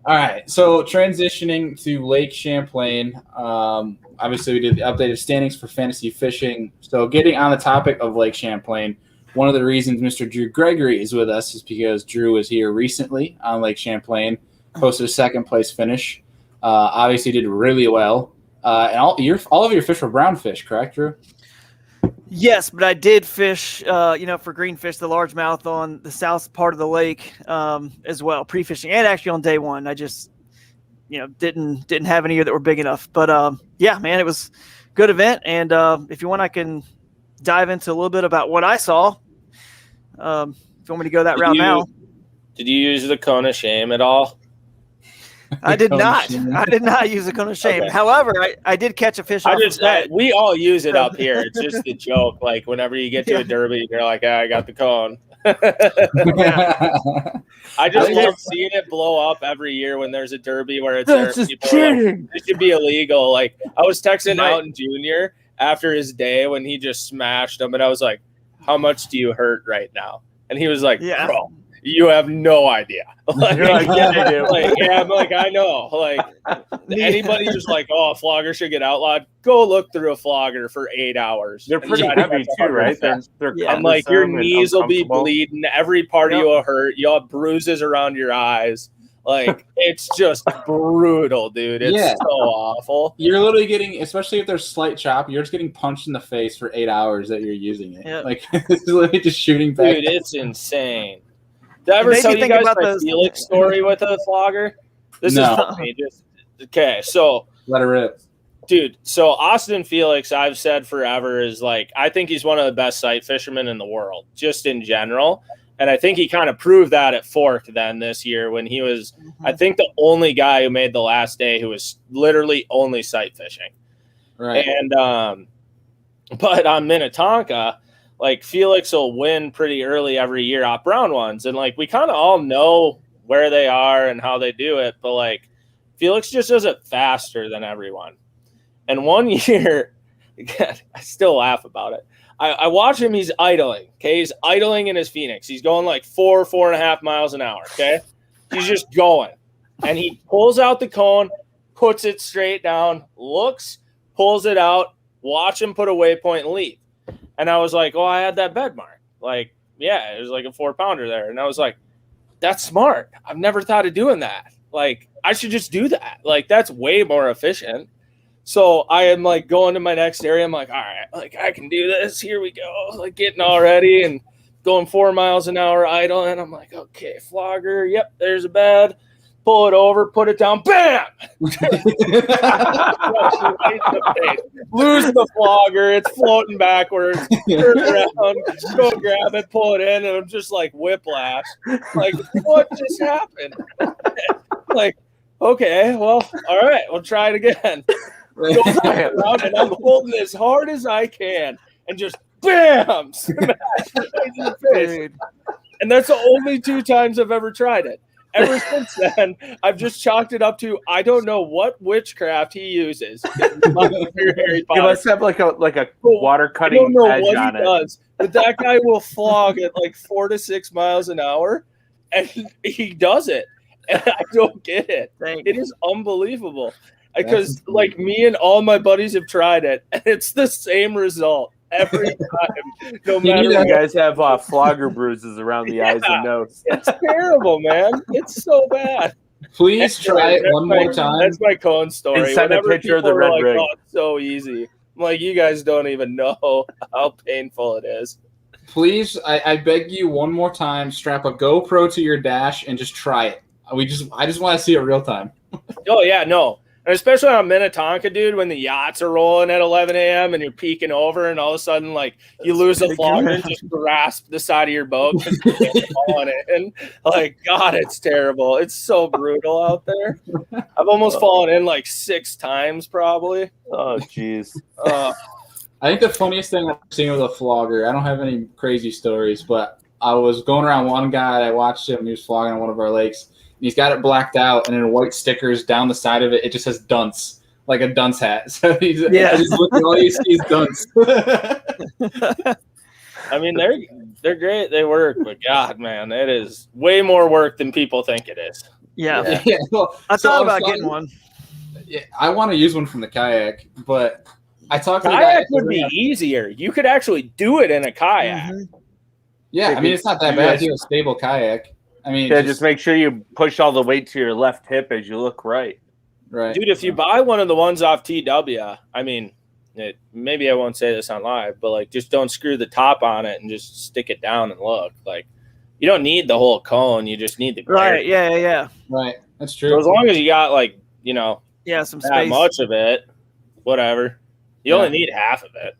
All right, so transitioning to Lake Champlain. Obviously, we did the updated standings for fantasy fishing. So getting on the topic of Lake Champlain, one of the reasons Mr. Drew Gregory is with us is because Drew was here recently on Lake Champlain, posted a second-place finish. Obviously, did really well. And all of your fish were brown fish, correct, Drew? Yes, but I did fish, for greenfish, the largemouth on the south part of the lake as well, pre-fishing, and actually on day one. I just, didn't have any that were big enough. But yeah, man, it was a good event. And if you want, I can dive into a little bit about what I saw. If you want me to go that route now. Did you use the cone of shame at all? I did not. I did not use a cone of shame. Okay. However, I did catch a fish. We all use it up here. It's just the joke. Like whenever you get to a derby, you're like, I got the cone. I just love seeing it blow up every year when there's a derby where it's there. It should be illegal. Like I was texting Alton Jr. after his day when he just smashed him, and I was like, "How much do you hurt right now?" And he was like, "Bro, you have no idea." Like, you're like, yeah, I do. Like, yeah, I'm like, I know. Like, anybody who's like, oh, a flogger should get outlawed, go look through a flogger for 8 hours. They're pretty heavy too, right? I'm like, your knees will be bleeding. Every part of you will hurt. You'll have bruises around your eyes. Like, it's just brutal, dude. It's so awful. You're literally getting, especially if there's slight chop, you're just getting punched in the face for 8 hours that you're using it. Yep. Like, it's literally just shooting back. Dude, it's insane. Did I ever tell you guys my Felix story with a flogger? This is funny. Okay, so let it rip. Dude, so Austin Felix, I've said forever, is like, I think he's one of the best sight fishermen in the world, just in general. And I think he kind of proved that at Fork then this year when he was, I think, the only guy who made the last day who was literally only sight fishing. Right. And but on Minnetonka, like Felix will win pretty early every year off brown ones. And like, we kind of all know where they are and how they do it. But like Felix just does it faster than everyone. And one year, God, I still laugh about it. I watch him. He's idling. Okay. He's idling in his Phoenix. He's going like 4.5 miles an hour. Okay. He's just going and he pulls out the cone, puts it straight down, looks, pulls it out, watch him put a waypoint and leave. And I was like, oh, I had that bed mark. Like, yeah, it was like a 4-pounder there. And I was like, that's smart. I've never thought of doing that. Like, I should just do that. Like, that's way more efficient. So I am like going to my next area. I'm like, all right, like I can do this. Here we go. Like getting all ready and going 4 miles an hour idle. And I'm like, okay, flogger. Yep, there's a bed. Pull it over, put it down, bam! Lose the flogger, it's floating backwards, turn around, go grab it, pull it in, and I'm just like whiplash. Like, what just happened? Like, okay, well, all right, we'll try it again. Go back around, and I'm holding as hard as I can, and just bam! Smash right in the face. And that's the only 2 times I've ever tried it. Ever since then, I've just chalked it up to I don't know what witchcraft he uses. He must have like a water cutting. I don't know what he does, but that guy will flog at like 4 to 6 miles an hour, and he does it, and I don't get it. It is unbelievable because like me and all my buddies have tried it, and it's the same result. Every time, no matter what. You guys have flogger bruises around the eyes and nose. It's terrible, man. It's so bad. Please try it one more time. That's my cone story. And send a picture of the red ring. Oh, it's so easy. I'm like, you guys don't even know how painful it is. Please, I beg you one more time, strap a GoPro to your dash and just try it. I just want to see it real time. Oh, yeah, no. And especially on Minnetonka, dude, when the yachts are rolling at 11 a.m. and you're peeking over and all of a sudden, like, you lose a flogger and just grasp the side of your boat because you're falling in. Like, God, it's terrible. It's so brutal out there. I've almost fallen in like 6 times probably. Oh, jeez. I think the funniest thing I've seen with a flogger, I don't have any crazy stories, but I was going around one guy, I watched him, he was flogging on one of our lakes. He's got it blacked out, and in white stickers down the side of it, it just says dunce, like a dunce hat. So he's just looking, all you see is dunce. I mean, they're great. They work, but God, man, it is way more work than people think it is. Yeah. Yeah, well, I so thought was about talking- getting one. Yeah, I want to use one from the kayak, but I talked to the guy. Kayak would be easier. You could actually do it in a kayak. Mhm. Yeah, I mean it's not that You bad. guys- If you have a stable kayak. I mean, Yeah, just make sure you push all the weight to your left hip as you look right. right, Dude, if you buy one of the ones off TW, I mean, maybe I won't say this on live, but like just don't screw the top on it and just stick it down and look. Like you don't need the whole cone, you just need the gear. Right. Yeah. right. That's true. So as long as you got like, you know, Yeah. Some that space. much of it, whatever. You only need half of it.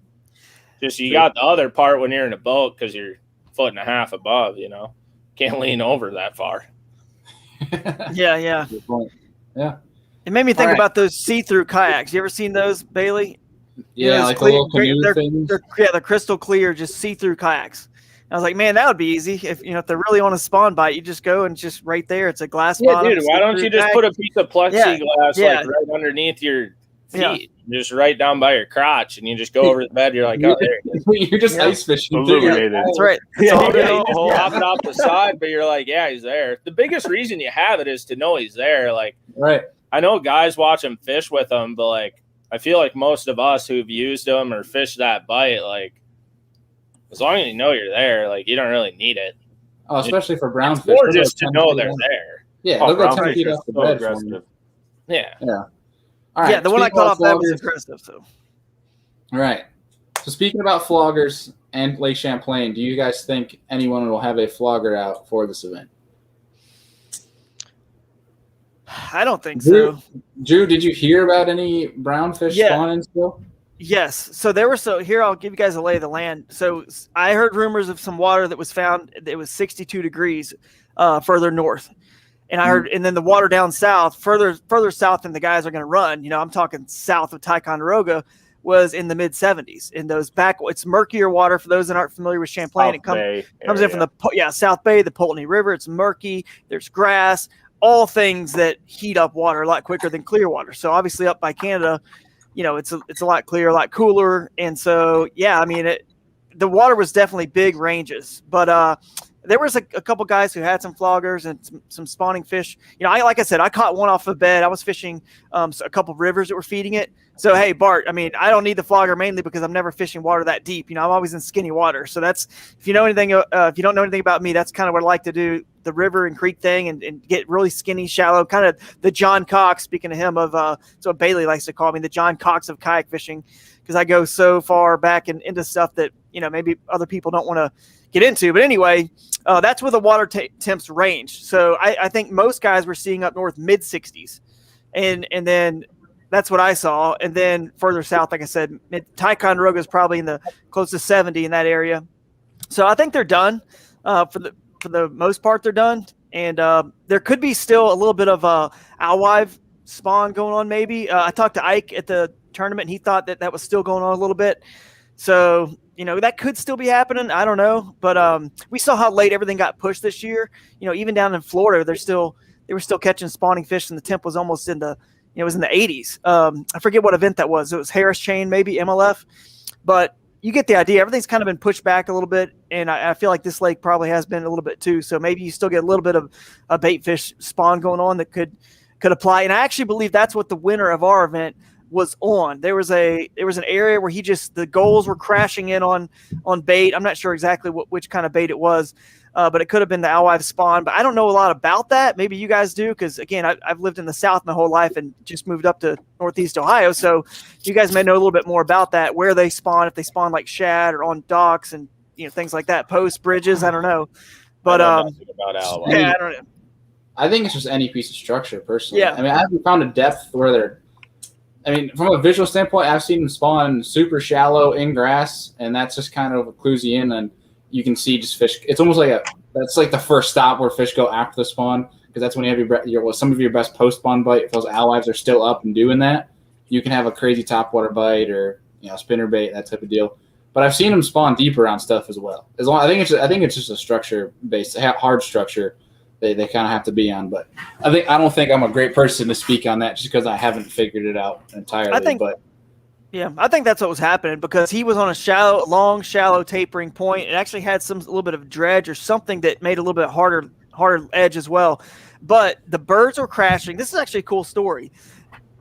Just you got the other part when you're in a boat because you're a foot and a half above, you know. Can't lean over that far. Yeah. Good point. Yeah. It made me think All right. about those see-through kayaks. You ever seen those, Bailey? Yeah, those like clear- the little canoe they're- things. They're crystal clear, just see-through kayaks. I was like, man, that would be easy. If if they're really on a spawn bite, you just go and just right there. It's a glass Yeah, bottom. dude, why don't you just see-through put a piece of plexiglass Yeah. like right underneath your Yeah. feet, just right down by your crotch, and you just go over the bed. You're like, oh, there it is. You're just Yeah. ice fishing. Illuminated. That's right. Yeah, all you good. just drop it off the side, but you're like, yeah, he's there. The biggest reason you have it is to know he's there. Like, Right. I know guys watch him fish with them, but like, I feel like most of us who've used them or fished that bite, like, as long as you know you're there, like, you don't really need it. Oh, especially for brown fish. Or They'll go just to 10 know feet they're off. there. Yeah, Oh, they'll go brown 10 fish feet are off the so bed. For me. aggressive. Yeah. All right. Yeah, the one I speaking caught about off that was floggers- aggressive. So Right. So speaking about floggers and Lake Champlain, do you guys think anyone will have a flogger out for this event? I don't think Drew, so. Drew, did you hear about any brown fish Yeah. spawning still? Yes. So there were here I'll give you guys a lay of the land. So I heard rumors of some water that was found. It was 62 degrees further north. And I heard, and then the water down south, further south than the guys are going to run. You know, I'm talking south of Ticonderoga, was in the mid 70s. In those it's murkier water. For those that aren't familiar with Champlain, it comes in from the South Bay, the Pulteney River. It's murky. There's grass, all things that heat up water a lot quicker than clear water. So obviously up by Canada, you know, it's a lot clearer, a lot cooler. And so, yeah, I mean, the water was definitely big ranges, but there was a couple guys who had some floggers and some spawning fish. You know, like I said, I caught one off the bed. I was fishing a couple of rivers that were feeding it. So, hey, Bart, I mean, I don't need the flogger mainly because I'm never fishing water that deep. You know, I'm always in skinny water. So that's, if you know anything, if you don't know anything about me, that's kind of what I like to do, the river and creek thing, and get really skinny, shallow, kind of the John Cox, speaking of him, that's what Bailey likes to call me, the John Cox of kayak fishing, because I go so far back and into stuff that, you know, maybe other people don't want to get into. But anyway, that's where the water temps range. So I think most guys were seeing up north mid 60s, and then that's what I saw. And then further south, like I said, Ticonderoga is probably in the close to 70 in that area. So I think they're done for the most part. They're done, and there could be still a little bit of alewife spawn going on. Maybe I talked to Ike at the tournament, and he thought that was still going on a little bit. So, you know, that could still be happening. I don't know. But we saw how late everything got pushed this year. You know, even down in Florida, they were still catching spawning fish, and the temp was almost in the, you know, it was in the 80s. I forget what event that was. It was Harris Chain, maybe MLF. But you get the idea. Everything's kind of been pushed back a little bit, and I feel like this lake probably has been a little bit too. So maybe you still get a little bit of a bait fish spawn going on that could apply. And I actually believe that's what the winner of our event was on. There was an area where the gulls were crashing in on bait. I'm not sure exactly which kind of bait it was, but it could have been the alewife spawn. But I don't know a lot about that. Maybe you guys do, because again, I've lived in the South my whole life and just moved up to Northeast Ohio. So you guys may know a little bit more about that, where they spawn, if they spawn like shad or on docks and, you know, things like that, post bridges. I don't know, but I know nothing about alewife. yeah, I don't know. I think it's just any piece of structure, personally. Yeah. I mean, I haven't found a depth where they're. I mean, from a visual standpoint, I've seen them spawn super shallow in grass, and that's just kind of clues you in, and you can see just fish. It's almost like that's like the first stop where fish go after the spawn, because that's when you have some of your best post spawn bite. If those alewives are still up and doing that, you can have a crazy topwater bite or, you know, spinner bait, that type of deal. But I've seen them spawn deeper on stuff as well. I think it's just a structure based, hard structure. They kind of have to be on, but I don't think I'm a great person to speak on that just because I haven't figured it out entirely. I think that's what was happening, because he was on a long, shallow tapering point. It actually had a little bit of dredge or something that made a little bit harder edge as well. but the birds were crashing. This is actually a cool story.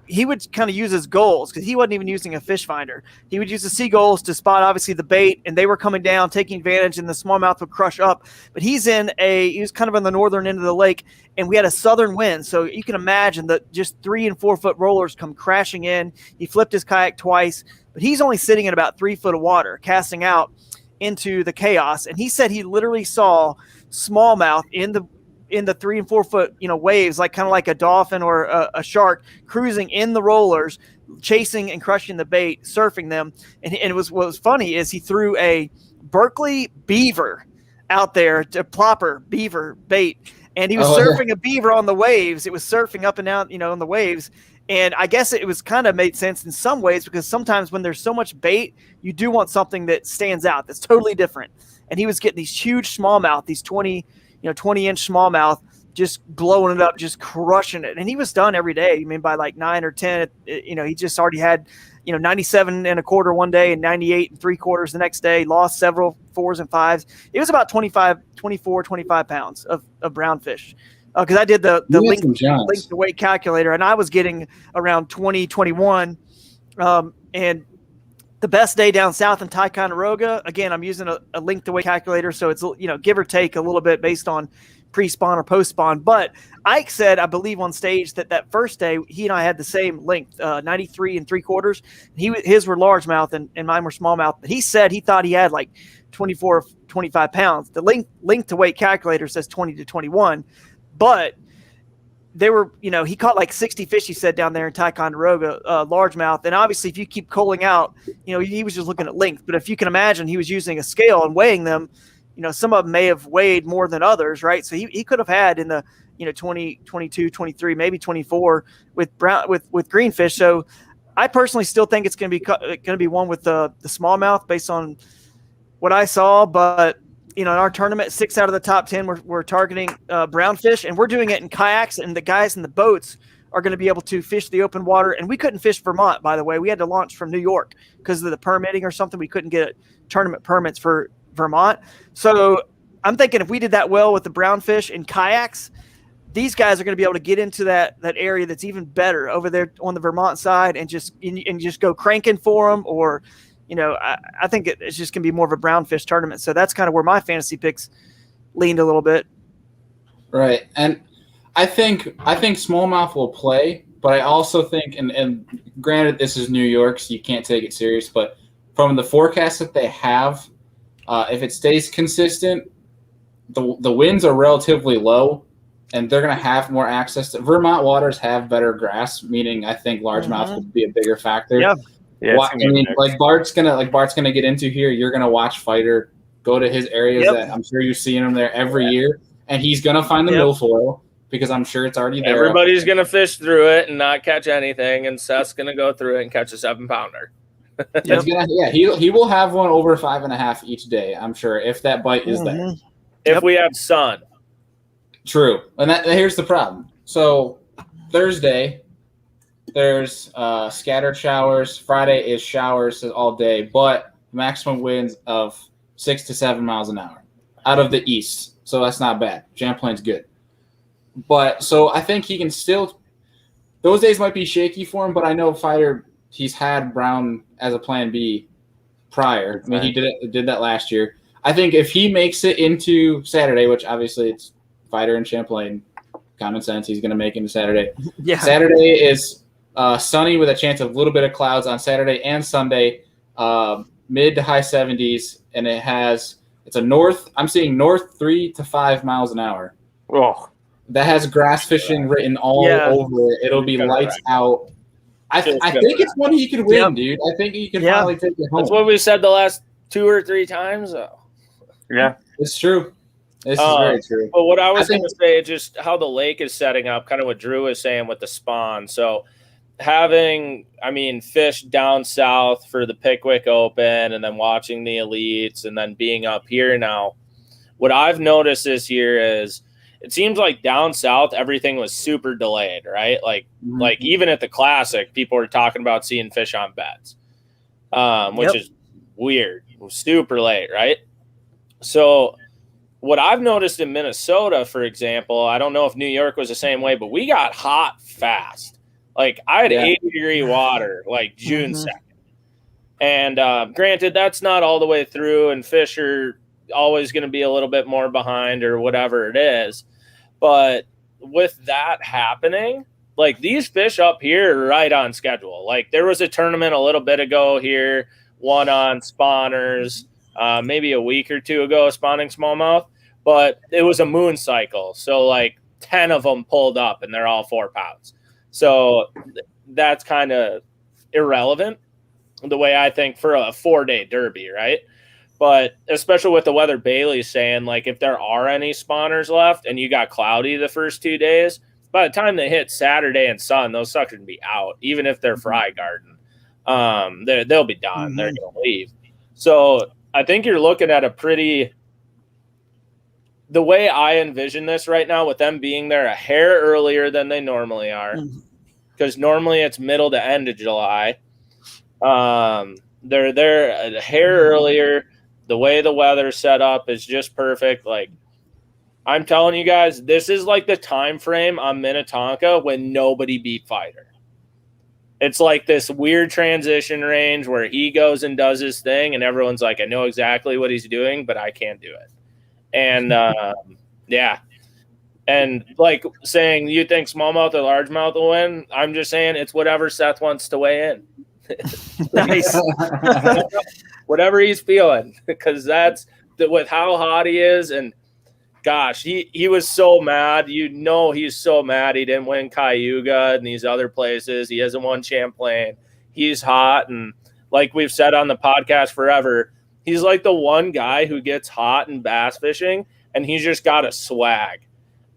He would kind of use his goals because he wasn't even using a fish finder. He would use the seagulls to spot obviously the bait, and they were coming down, taking advantage, and the smallmouth would crush up. But he was kind of on the northern end of the lake, and we had a southern wind. So you can imagine that just 3 and 4 foot rollers come crashing in. He flipped his kayak twice, but he's only sitting in about 3 foot of water, casting out into the chaos. And he said he literally saw smallmouth in the 3 and 4 foot, waves, like kind of like a dolphin or a shark cruising in the rollers, chasing and crushing the bait, surfing them. And what was funny is he threw a Berkeley beaver out there, to plopper beaver bait. And he was surfing a beaver on the waves. It was surfing up and down, on the waves. And I guess it was kind of made sense in some ways, because sometimes when there's so much bait, you do want something that stands out, that's totally different. And he was getting these huge smallmouth, these 20-inch smallmouth, just blowing it up, just crushing it. And he was done every day. I mean, by like 9 or 10, he just already had, 97 and a quarter one day and 98 and 3/4 the next day, lost several 4s and 5s. It was about 25 pounds of brown fish. Because I did the link to weight calculator, and I was getting around 20, 21. And the best day down south in Ticonderoga, again, I'm using a link to weight calculator, so it's, give or take a little bit based on pre-spawn or post-spawn. But Ike said, I believe on stage, that first day he and I had the same length, 93 and 3/4. His were largemouth and mine were smallmouth. But he said he thought he had like 24, 25 pounds. The link to weight calculator says 20 to 21. But they were, he caught like 60 fish, he said, down there in Ticonderoga, largemouth. And obviously, if you keep culling out, he was just looking at length. But if you can imagine, he was using a scale and weighing them. Some of them may have weighed more than others, right? So he could have had in the, 20, 22, 23, maybe 24 with greenfish. So I personally still think it's going to be one with the smallmouth based on what I saw. But in our tournament, 6 out of the top 10 we're targeting brownfish, and we're doing it in kayaks, and the guys in the boats are going to be able to fish the open water. And we couldn't fish Vermont, by the way. We had to launch from New York because of the permitting or something. We couldn't get tournament permits for Vermont. So I'm thinking if we did that well with the brownfish and kayaks, these guys are going to be able to get into that area that's even better over there on the Vermont side and just go cranking for them. Or I think it's just going to be more of a brownfish tournament. So that's kind of where my fantasy picks leaned a little bit. Right. And I think smallmouth will play, but I also think, and granted this is New York, so you can't take it serious, but from the forecast that they have, if it stays consistent, the winds are relatively low, and they're going to have more access to Vermont waters have better grass, meaning I think largemouth would be a bigger factor. Yeah. Yeah, like Bart's gonna get into here. You're gonna watch Fighter go to his areas that I'm sure you've seen him there every year, and he's gonna find the milfoil because I'm sure it's already there. Everybody's gonna fish through it and not catch anything, and Seth's gonna go through it and catch a 7-pounder. He will have one over 5.5 each day. I'm sure if that bite is there. If we have sun. True, and here's the problem. So Thursday, there's scattered showers. Friday is showers all day, but maximum winds of 6 to 7 miles an hour out of the east. So that's not bad. Champlain's good. But so I think he can still – those days might be shaky for him, but I know Fighter, he's had Brown as a plan B prior. I mean, he did that last year. I think if he makes it into Saturday, which obviously it's Fighter and Champlain, common sense, he's going to make it into Saturday. Yeah. Saturday is – sunny with a chance of a little bit of clouds on Saturday and Sunday, mid to high 70s, and it's a north. I'm seeing north 3 to 5 miles an hour. Oh, that has grass fishing written all over it. It'll be lights out. I think it's one he could win, dude. I think he can finally take it home. That's what we said the last 2 or 3 times. Yeah, it's true. This is very true. But what I was going to say is just how the lake is setting up, kind of what Drew was saying with the spawn. So having, fish down south for the Pickwick Open and then watching the elites and then being up here now, what I've noticed this year is it seems like down south, everything was super delayed, right? Like even at the Classic, people were talking about seeing fish on beds, which is weird. It was super late, right? So what I've noticed in Minnesota, for example, I don't know if New York was the same way, but we got hot fast. Like I had 80-degree water like June 2nd. And granted, that's not all the way through, and fish are always going to be a little bit more behind or whatever it is. But with that happening, like these fish up here are right on schedule. Like there was a tournament a little bit ago here, one on spawners, maybe a week or two ago, spawning smallmouth, but it was a moon cycle. So like 10 of them pulled up and they're all 4 pounds. So that's kind of irrelevant the way I think for a 4-day derby, right? But especially with the weather Bailey's saying, like if there are any spawners left and you got cloudy the first 2 days, by the time they hit Saturday and sun, those suckers will be out, even if they're fry garden. They'll be done. They're going to leave. So I think you're looking at the way I envision this right now with them being there a hair earlier than they normally are, because normally it's middle to end of July. They're there a hair earlier. The way the weather's set up is just perfect. Like I'm telling you guys, this is like the time frame on Minnetonka when nobody beat Fighter. It's like this weird transition range where he goes and does his thing, and everyone's like, I know exactly what he's doing, but I can't do it. And yeah. And like saying you think smallmouth or largemouth will win, I'm just saying it's whatever Seth wants to weigh in. Nice. Whatever he's feeling, because that's with how hot he is. And gosh, he was so mad. You know, he's so mad he didn't win Cayuga and these other places. He hasn't won Champlain. He's hot. And like we've said on the podcast forever, he's like the one guy who gets hot in bass fishing and he's just got a swag.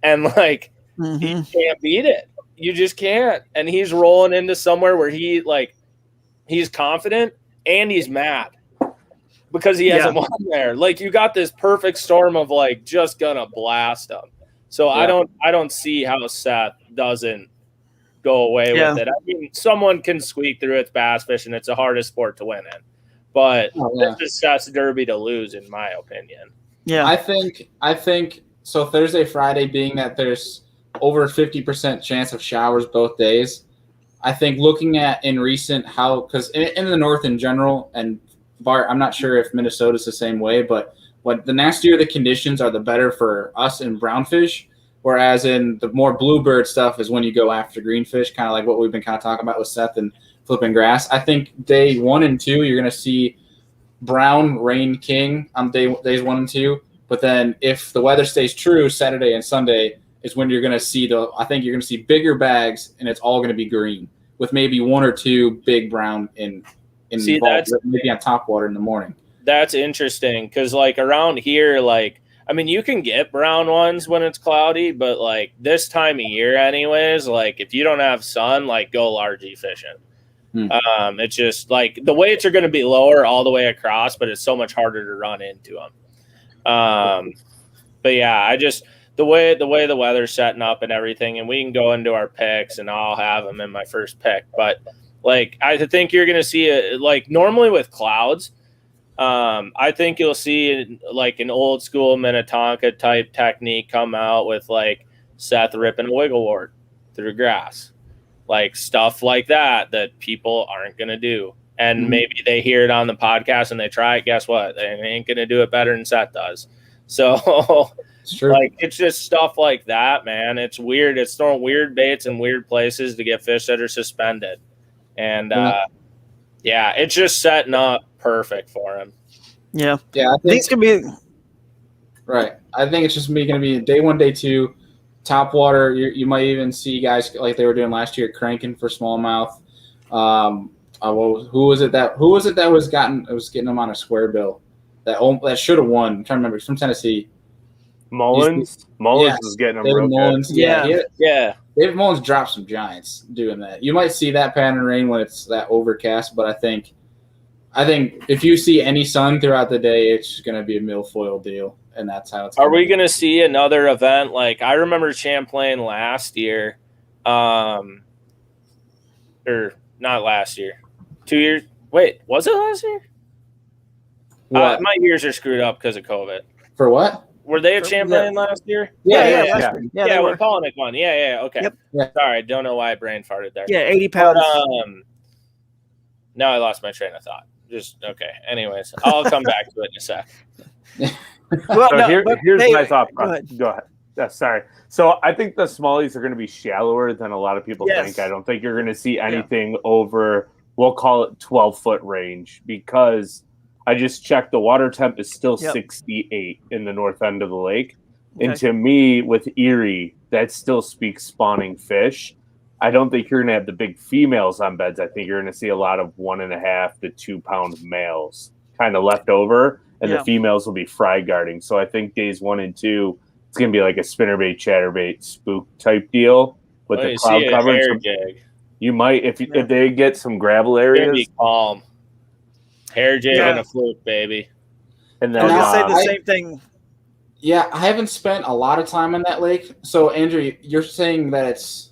And like, he can't beat it. You just can't. And he's rolling into somewhere where he's confident and he's mad because he hasn't won there. Like you got this perfect storm of like just gonna blast him. So I don't see how Seth doesn't go away with it. I mean, someone can squeak through its bass fishing. It's the hardest sport to win in, but this is Seth's derby to lose, in my opinion. Yeah, I think so. Thursday, Friday, being that there's over a 50% chance of showers both days. I think looking at in recent because in the north in general, and Bart, I'm not sure if Minnesota's the same way, but what the nastier the conditions are, the better for us in brownfish. Whereas in the more bluebird stuff is when you go after greenfish, kind of like what we've been kind of talking about with Seth and flipping grass. I think day 1 and 2, you're going to see brown reign king on days 1 and 2. But then if the weather stays true, Saturday and Sunday is when you're going to see I think you're going to see bigger bags, and it's all going to be green with maybe 1 or 2 big brown in maybe on top water in the morning. That's interesting because like around here, like I mean, you can get brown ones when it's cloudy, but like this time of year, anyways, like if you don't have sun, like go largie fishing. It's just like the weights are going to be lower all the way across, but it's so much harder to run into them. But yeah, I just the way the weather's setting up and everything, and we can go into our picks, and I'll have them in my first pick. But like I think you're going to see like normally with clouds. I think you'll see like an old school Minnetonka type technique come out with like Seth ripping a wiggle wart through grass, like stuff like that people aren't going to do. And maybe they hear it on the podcast and they try it. Guess what? They ain't going to do it better than Seth does. So it's true. Like, it's just stuff like that, man. It's weird. It's throwing weird baits in weird places to get fish that are suspended. And it's just setting up perfect for him. Yeah. I think it's gonna be right. I think it's just going to be day 1, day 2, top water. You might even see guys like they were doing last year cranking for smallmouth. Who was it that was getting them on a square bill that should have won? I'm trying to remember. He's from Tennessee. Mullins was getting them real Mullins, good. Yeah. David Mullins dropped some giants doing that. You might see that pattern rain when it's that overcast, but I think if you see any sun throughout the day, it's going to be a milfoil deal, and that's how it's. Are we going to see another event like I remember Champlain last year, or not last year, 2 years? Wait, was it last year? What? My years are screwed up because of COVID. For what? Were they at Champlain last year? Yeah, Yeah, when Polnick won. Yeah, okay. Yep. Yeah. Sorry, I don't know why I brain farted there. Yeah, 80 pounds. But, now I lost my train of thought. Just okay. Anyways, I'll come back to it in a sec. Well, So here's my thought Go process. ahead. Go ahead. Sorry. So I think the smallies are going to be shallower than a lot of people Yes. think. I don't think you're going to see anything over, we'll call it 12-foot range, because I just checked the water temp is still 68 in the north end of the lake. Okay. And to me, with Erie, that still speaks spawning fish. I don't think you're going to have the big females on beds. I think you're going to see a lot of 1.5 to 2 pound males kind of left over, and the females will be fry guarding. So I think days 1 and 2, it's going to be like a spinnerbait, chatterbait, spook type deal with the cloud coverage. You might, if they get some gravel areas. Be calm. Hair jig and a fluke, baby. And then I'll say the same thing. Yeah, I haven't spent a lot of time on that lake. So, Andrew, you're saying that it's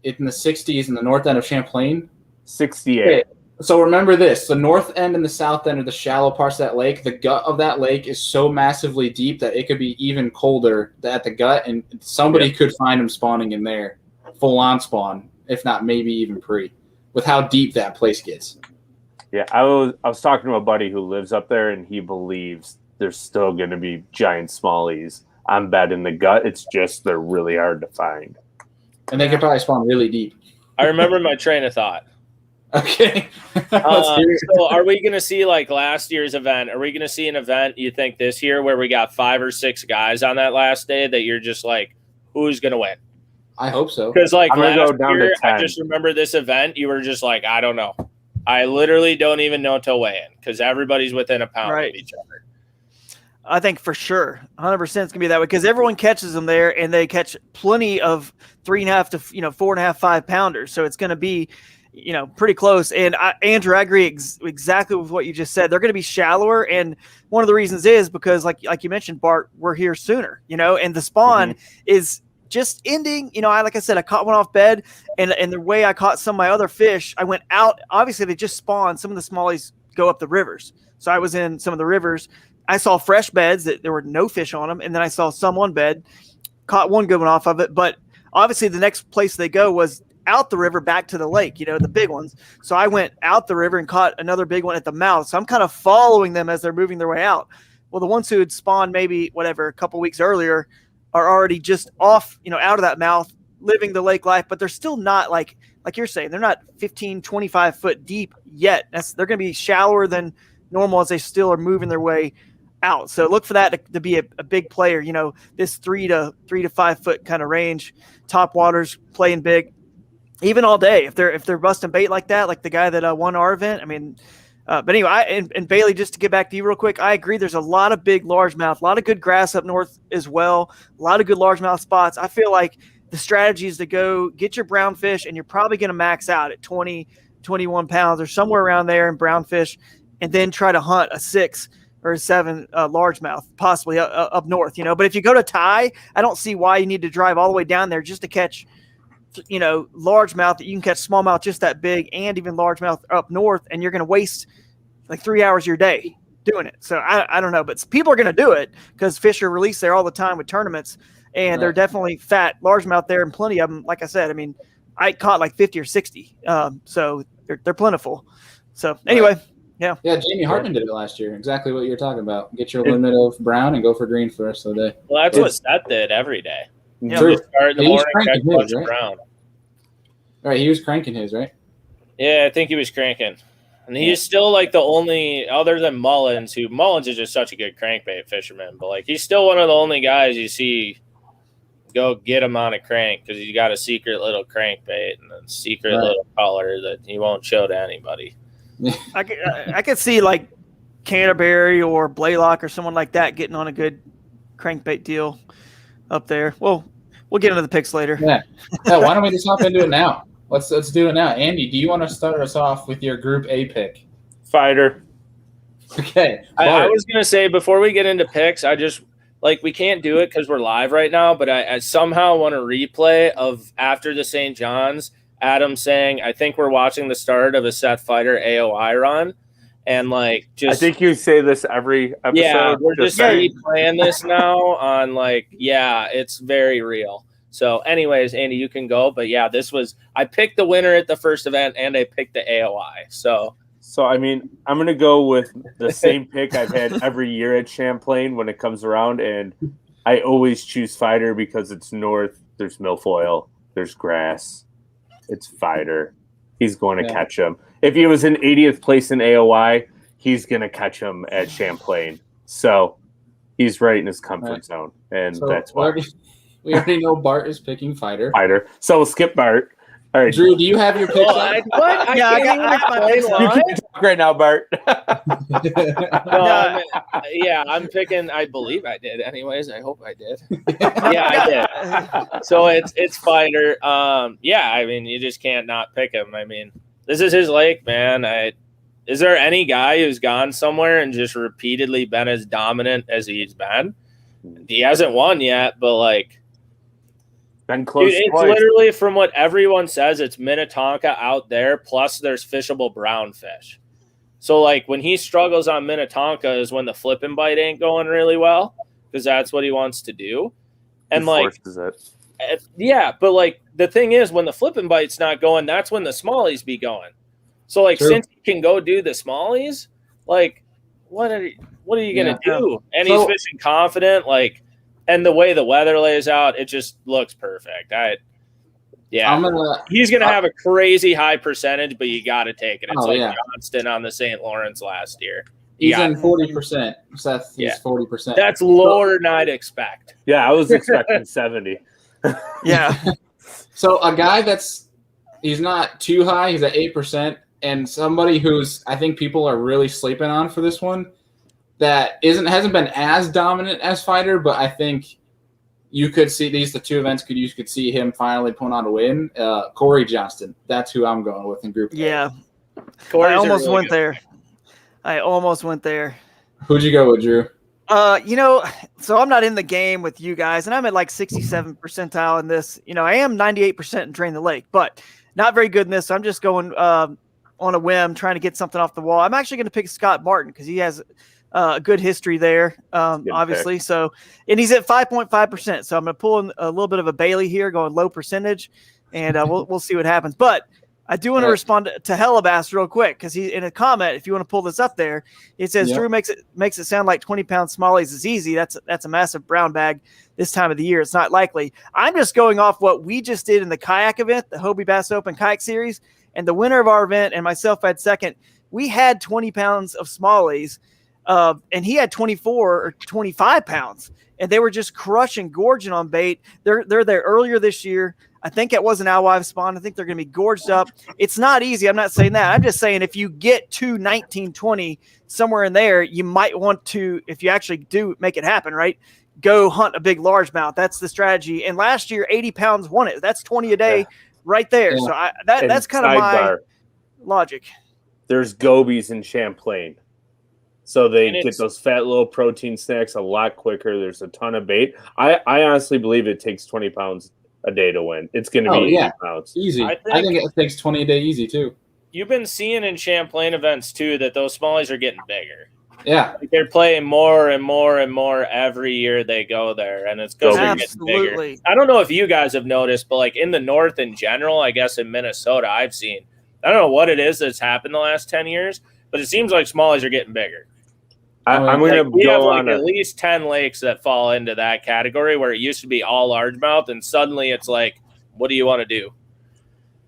in the 60s in the north end of Champlain? 68. Okay. So remember this. The north end and the south end are the shallow parts of that lake. The gut of that lake is so massively deep that it could be even colder at the gut, and somebody could find them spawning in there, full-on spawn, if not maybe even pre, with how deep that place gets. Yeah, I was talking to a buddy who lives up there, and he believes there's still going to be giant smallies on bed in the gut. It's just they're really hard to find. And they could probably spawn really deep. I remember my train of thought. Okay. So are we going to see like last year's event? Are we going to see an event you think this year where we got 5 or 6 guys on that last day that you're just like, who's going to win? I hope so. Because like last year, I just remember this event. You were just like, I don't know. I literally don't even know till weigh-in because everybody's within a pound of each other. I think for sure, 100% it's gonna be that way because everyone catches them there, and they catch plenty of 3.5 to 4.5, 5 pounders. So it's gonna be, pretty close. And Andrew, I agree exactly with what you just said. They're gonna be shallower, and one of the reasons is because, like you mentioned, Bart, we're here sooner, and the spawn is just ending. Like I said, I caught one off bed, and the way I caught some of my other fish, I went out. Obviously, they just spawned. Some of the smallies go up the rivers, so I was in some of the rivers. I saw fresh beds that there were no fish on them, and then I saw some on bed, caught one good one off of it. But obviously, the next place they go was out the river back to the lake, the big ones. So I went out the river and caught another big one at the mouth. So I'm kind of following them as they're moving their way out. Well, the ones who had spawned maybe a couple weeks earlier are already just off, out of that mouth, living the lake life, but they're still not like you're saying, they're not 15, 25 foot deep yet. They're going to be shallower than normal as they still are moving their way out. So look for that to be a big player, this 3 to 5 foot kind of range, top waters playing big, even all day. If they're busting bait like that, like the guy that won our event, but anyway, and Bailey, just to get back to you real quick, I agree. There's a lot of big largemouth, a lot of good grass up north as well, a lot of good largemouth spots. I feel like the strategy is to go get your brown fish, and you're probably going to max out at 20, 21 pounds or somewhere around there in brown fish, and then try to hunt a 6 or a 7 largemouth, possibly up north, But if you go to Thai, I don't see why you need to drive all the way down there just to catch, largemouth that you can catch smallmouth just that big, and even largemouth up north, and you're going to waste like 3 hours of your day doing it. So I don't know, but people are going to do it because fish are released there all the time with tournaments, and they're definitely fat largemouth there, and plenty of them. Like I said, I caught like 50 or 60, so they're plentiful. So anyway. Yeah, Jamie Hartman did it last year. Exactly what you're talking about. Get your limit of brown and go for green for the rest of the day. Well, that's what Seth did every day. Yeah, start in the morning, catch a bunch of brown. All right, he was cranking his, right? Yeah, I think he was cranking. And he's still like the only, other than Mullins is just such a good crankbait fisherman, but like he's still one of the only guys you see go get him on a crank because he's got a secret little crankbait and a secret little color that he won't show to anybody. I could see like Canterbury or Blaylock or someone like that getting on a good crankbait deal up there. Well, we'll get into the picks later. Yeah. Why don't we just hop into it now? Let's do it now. Andy, do you want to start us off with your Group A pick? Fighter. Okay. I was going to say, before we get into picks, I just, we can't do it because we're live right now, but I somehow want a replay of after the St. John's, Adam saying, I think we're watching the start of a Seth Fighter AOI run. and like I think you say this every episode. Yeah, we're just saying. replaying this now on like, yeah, it's very real. So anyways, Andy, you can go. But yeah, I picked the winner at the first event and I picked the AOI. So I mean, I'm going to go with the same pick I've had every year at Champlain when it comes around. And I always choose Fighter because it's north. There's milfoil. There's grass. It's Fighter. He's going to catch him. If he was in 80th place in AOI, he's going to catch him at Champlain. So he's right in his comfort zone. And that's why. We already know Bart is picking Fighter. So we'll skip Bart. All right. Drew, do you have your picks? I got my picks You can't talk right now, Bart. I'm picking. I believe I did. Anyways, I hope I did. Yeah, I did. So it's Fighter. I mean, you just can't not pick him. I mean, this is his lake, man. Is there any guy who's gone somewhere and just repeatedly been as dominant as he's been? He hasn't won yet, but like. Close it's twice. Literally from what everyone says, it's Minnetonka out there, plus there's fishable brown fish. So like when he struggles on Minnetonka is when the flip and bite ain't going really well, because that's what he wants to do. And but like the thing is, when the flip and bite's not going, that's when the smallies be going. So like since he can go do the smallies, like what are you gonna do? And he's fishing confident, like. And the way the weather lays out, it just looks perfect. He's going to have a crazy high percentage, but you got to take it. It's Johnston on the St. Lawrence last year. He's in 40%. Seth, he's 40%. That's lower than I'd expect. Yeah, I was expecting 70. Yeah. So a guy he's not too high. He's at 8%. And somebody who's, I think people are really sleeping on for this one, that hasn't been as dominant as Fighter, but I think you could see the two events. You could see him finally pulling out a win. Corey Johnston, that's who I'm going with in Group A. Yeah, I almost went there. Who'd you go with, Drew? So I'm not in the game with you guys, and I'm at like 67 percentile in this. I am 98% in Drain the Lake, but not very good in this. So I'm just going on a whim, trying to get something off the wall. I'm actually going to pick Scott Martin because he has a good history there, obviously. Pick. So, and he's at 5.5%. So I'm going to pull in a little bit of a Bailey here, going low percentage, and we'll see what happens. But I do want to respond to Hellabass real quick because he in a comment. If you want to pull this up there, it says Drew makes it sound like 20-pound smallies is easy. That's a massive brown bag this time of the year. It's not likely. I'm just going off what we just did in the kayak event, the Hobie Bass Open Kayak Series, and the winner of our event and myself had second. We had 20 pounds of smallies. And he had 24 or 25 pounds, and they were just crushing, gorging on bait. They're there earlier this year. I think it was an alewife spawn. I think they're going to be gorged up. It's not easy. I'm not saying that. I'm just saying if you get to 19, 20, somewhere in there, you might want to, if you actually do make it happen, right, go hunt a big largemouth. That's the strategy. And last year, 80 pounds won it. That's 20 a day right there. Yeah. So that's kind of my logic. There's gobies in Champlain. So they get those fat little protein snacks a lot quicker. There's a ton of bait. I honestly believe it takes 20 pounds a day to win. It's going to be 80 pounds. Easy. I think it takes 20 a day easy, too. You've been seeing in Champlain events, too, that those smallies are getting bigger. Yeah. Like they're playing more and more and more every year they go there, and it's because they're getting bigger. I don't know if you guys have noticed, but like in the north in general, I guess in Minnesota, I've seen, I don't know what it is that's happened the last 10 years, but it seems like smallies are getting bigger. I'm going to we have like at least 10 lakes that fall into that category where it used to be all largemouth, and suddenly it's like, what do you want to do?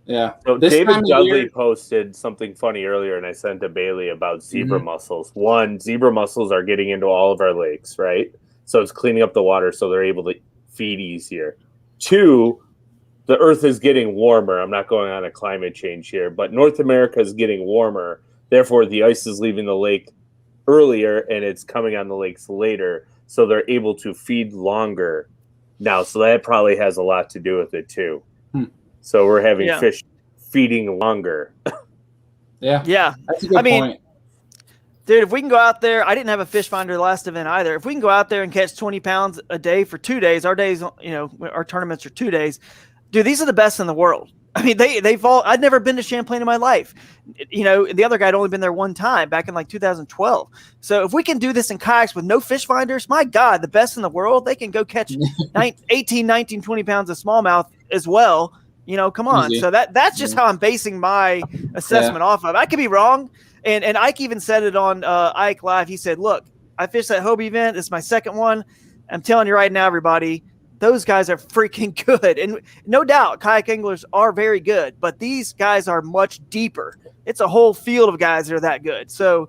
Yeah. So David Dudley posted something funny earlier, and I sent to Bailey about zebra mussels. One, zebra mussels are getting into all of our lakes, right? So it's cleaning up the water so they're able to feed easier. Two, the earth is getting warmer. I'm not going on a climate change here, but North America is getting warmer. Therefore, the ice is leaving the lake earlier and it's coming on the lakes later, so they're able to feed longer now. So that probably has a lot to do with it too. So we're having fish feeding longer. Yeah, that's a good point. Dude, if we can go out there, I didn't have a fish finder last event either. If we can go out there and catch 20 pounds a day for 2 days, our days, our tournaments are 2 days. Dude, these are the best in the world. I mean, they've all. I'd never been to Champlain in my life. You know, the other guy had only been there one time back in like 2012. So if we can do this in kayaks with no fish finders, my God, the best in the world, they can go catch 18, 19, 20 pounds of smallmouth as well. You know, come on. Easy. So that's just how I'm basing my assessment off of. I could be wrong. And Ike even said it on Ike Live. He said, look, I fished that Hobie event. It's my second one. I'm telling you right now, everybody, those guys are freaking good. And no doubt kayak anglers are very good, but these guys are much deeper. It's a whole field of guys that are that good. So,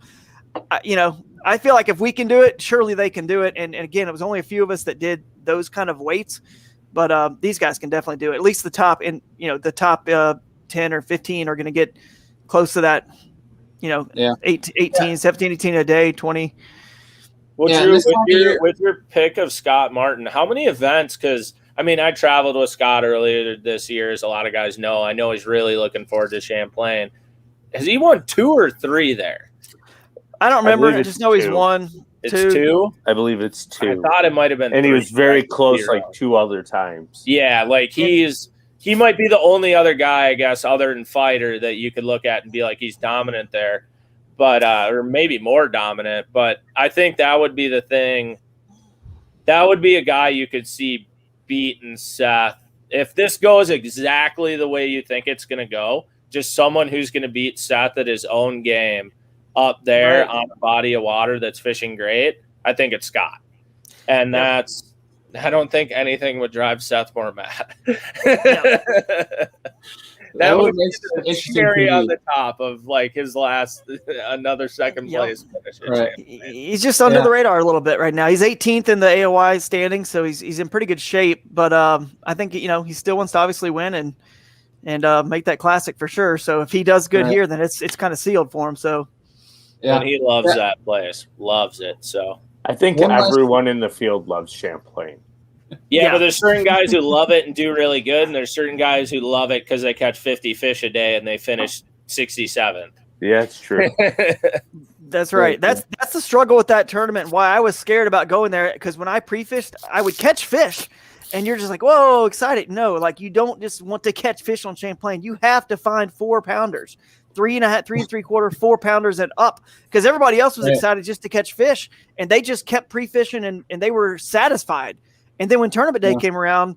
you know, I feel like if we can do it, surely they can do it. And again, it was only a few of us that did those kind of weights, but these guys can definitely do it. At least the top, and you know, the top 10 or 15 are going to get close to that, you know, 18, 17, 18 a day, 20. With your pick of Scott Martin, how many events? Because I mean, I traveled with Scott earlier this year, as a lot of guys know. I know he's really looking forward to Champlain. Has he won 2 or 3 there? I don't remember. I just know he's won. It's 2. I believe it's 2. I thought it might have been. And 3. he was very close, like 2 other times. Yeah, like he might be the only other guy, I guess, other than Fighter, that you could look at and be like, he's dominant there. But or maybe more dominant. But I think that would be the thing. That would be a guy you could see beating Seth. If this goes exactly the way you think it's going to go, just someone who's going to beat Seth at his own game up there on a body of water that's fishing great, I think it's Scott. And I don't think anything would drive Seth more mad. That would be scary on the top of like his last another second place finish. Right. He's just under the radar a little bit right now. He's 18th in the AOI standing, so he's in pretty good shape. But I think, you know, he still wants to obviously win and make that classic for sure. So if he does good here, then it's kind of sealed for him. So and he loves that place, loves it. So I think everyone in the field loves Champlain. Yeah, but there's certain guys who love it and do really good, and there's certain guys who love it because they catch 50 fish a day and they finish 67th. Yeah, it's true. That's right. That's the struggle with that tournament. Why I was scared about going there, because when I pre-fished, I would catch fish, and you're just like, whoa, excited. No, like you don't just want to catch fish on Champlain. You have to find 4-pounders, 3.5, 3 3/4, 4-pounders and up, because everybody else was excited just to catch fish, and they just kept pre-fishing and they were satisfied. And then when tournament day came around,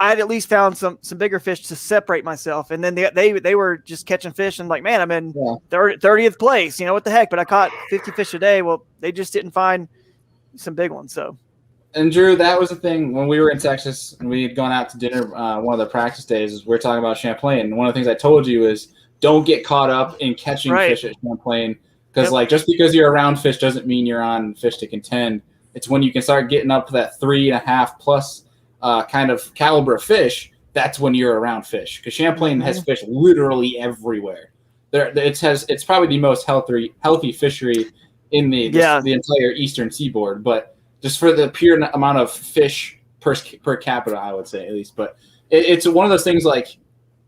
I had at least found some bigger fish to separate myself. And then they were just catching fish and like, man, I'm in 30th place. You know what the heck? But I caught 50 fish a day. Well, they just didn't find some big ones. So. And Drew, that was the thing when we were in Texas and we had gone out to dinner. One of the practice days is we're talking about Champlain. And one of the things I told you is don't get caught up in catching fish at Champlain, because like just because you're around fish doesn't mean you're on fish to contend. It's when you can start getting up to that 3.5 plus kind of caliber of fish, that's when you're around fish. Because Champlain has fish literally everywhere. It's probably the most healthy fishery in the entire eastern seaboard. But just for the pure amount of fish per capita, I would say at least. But it's one of those things like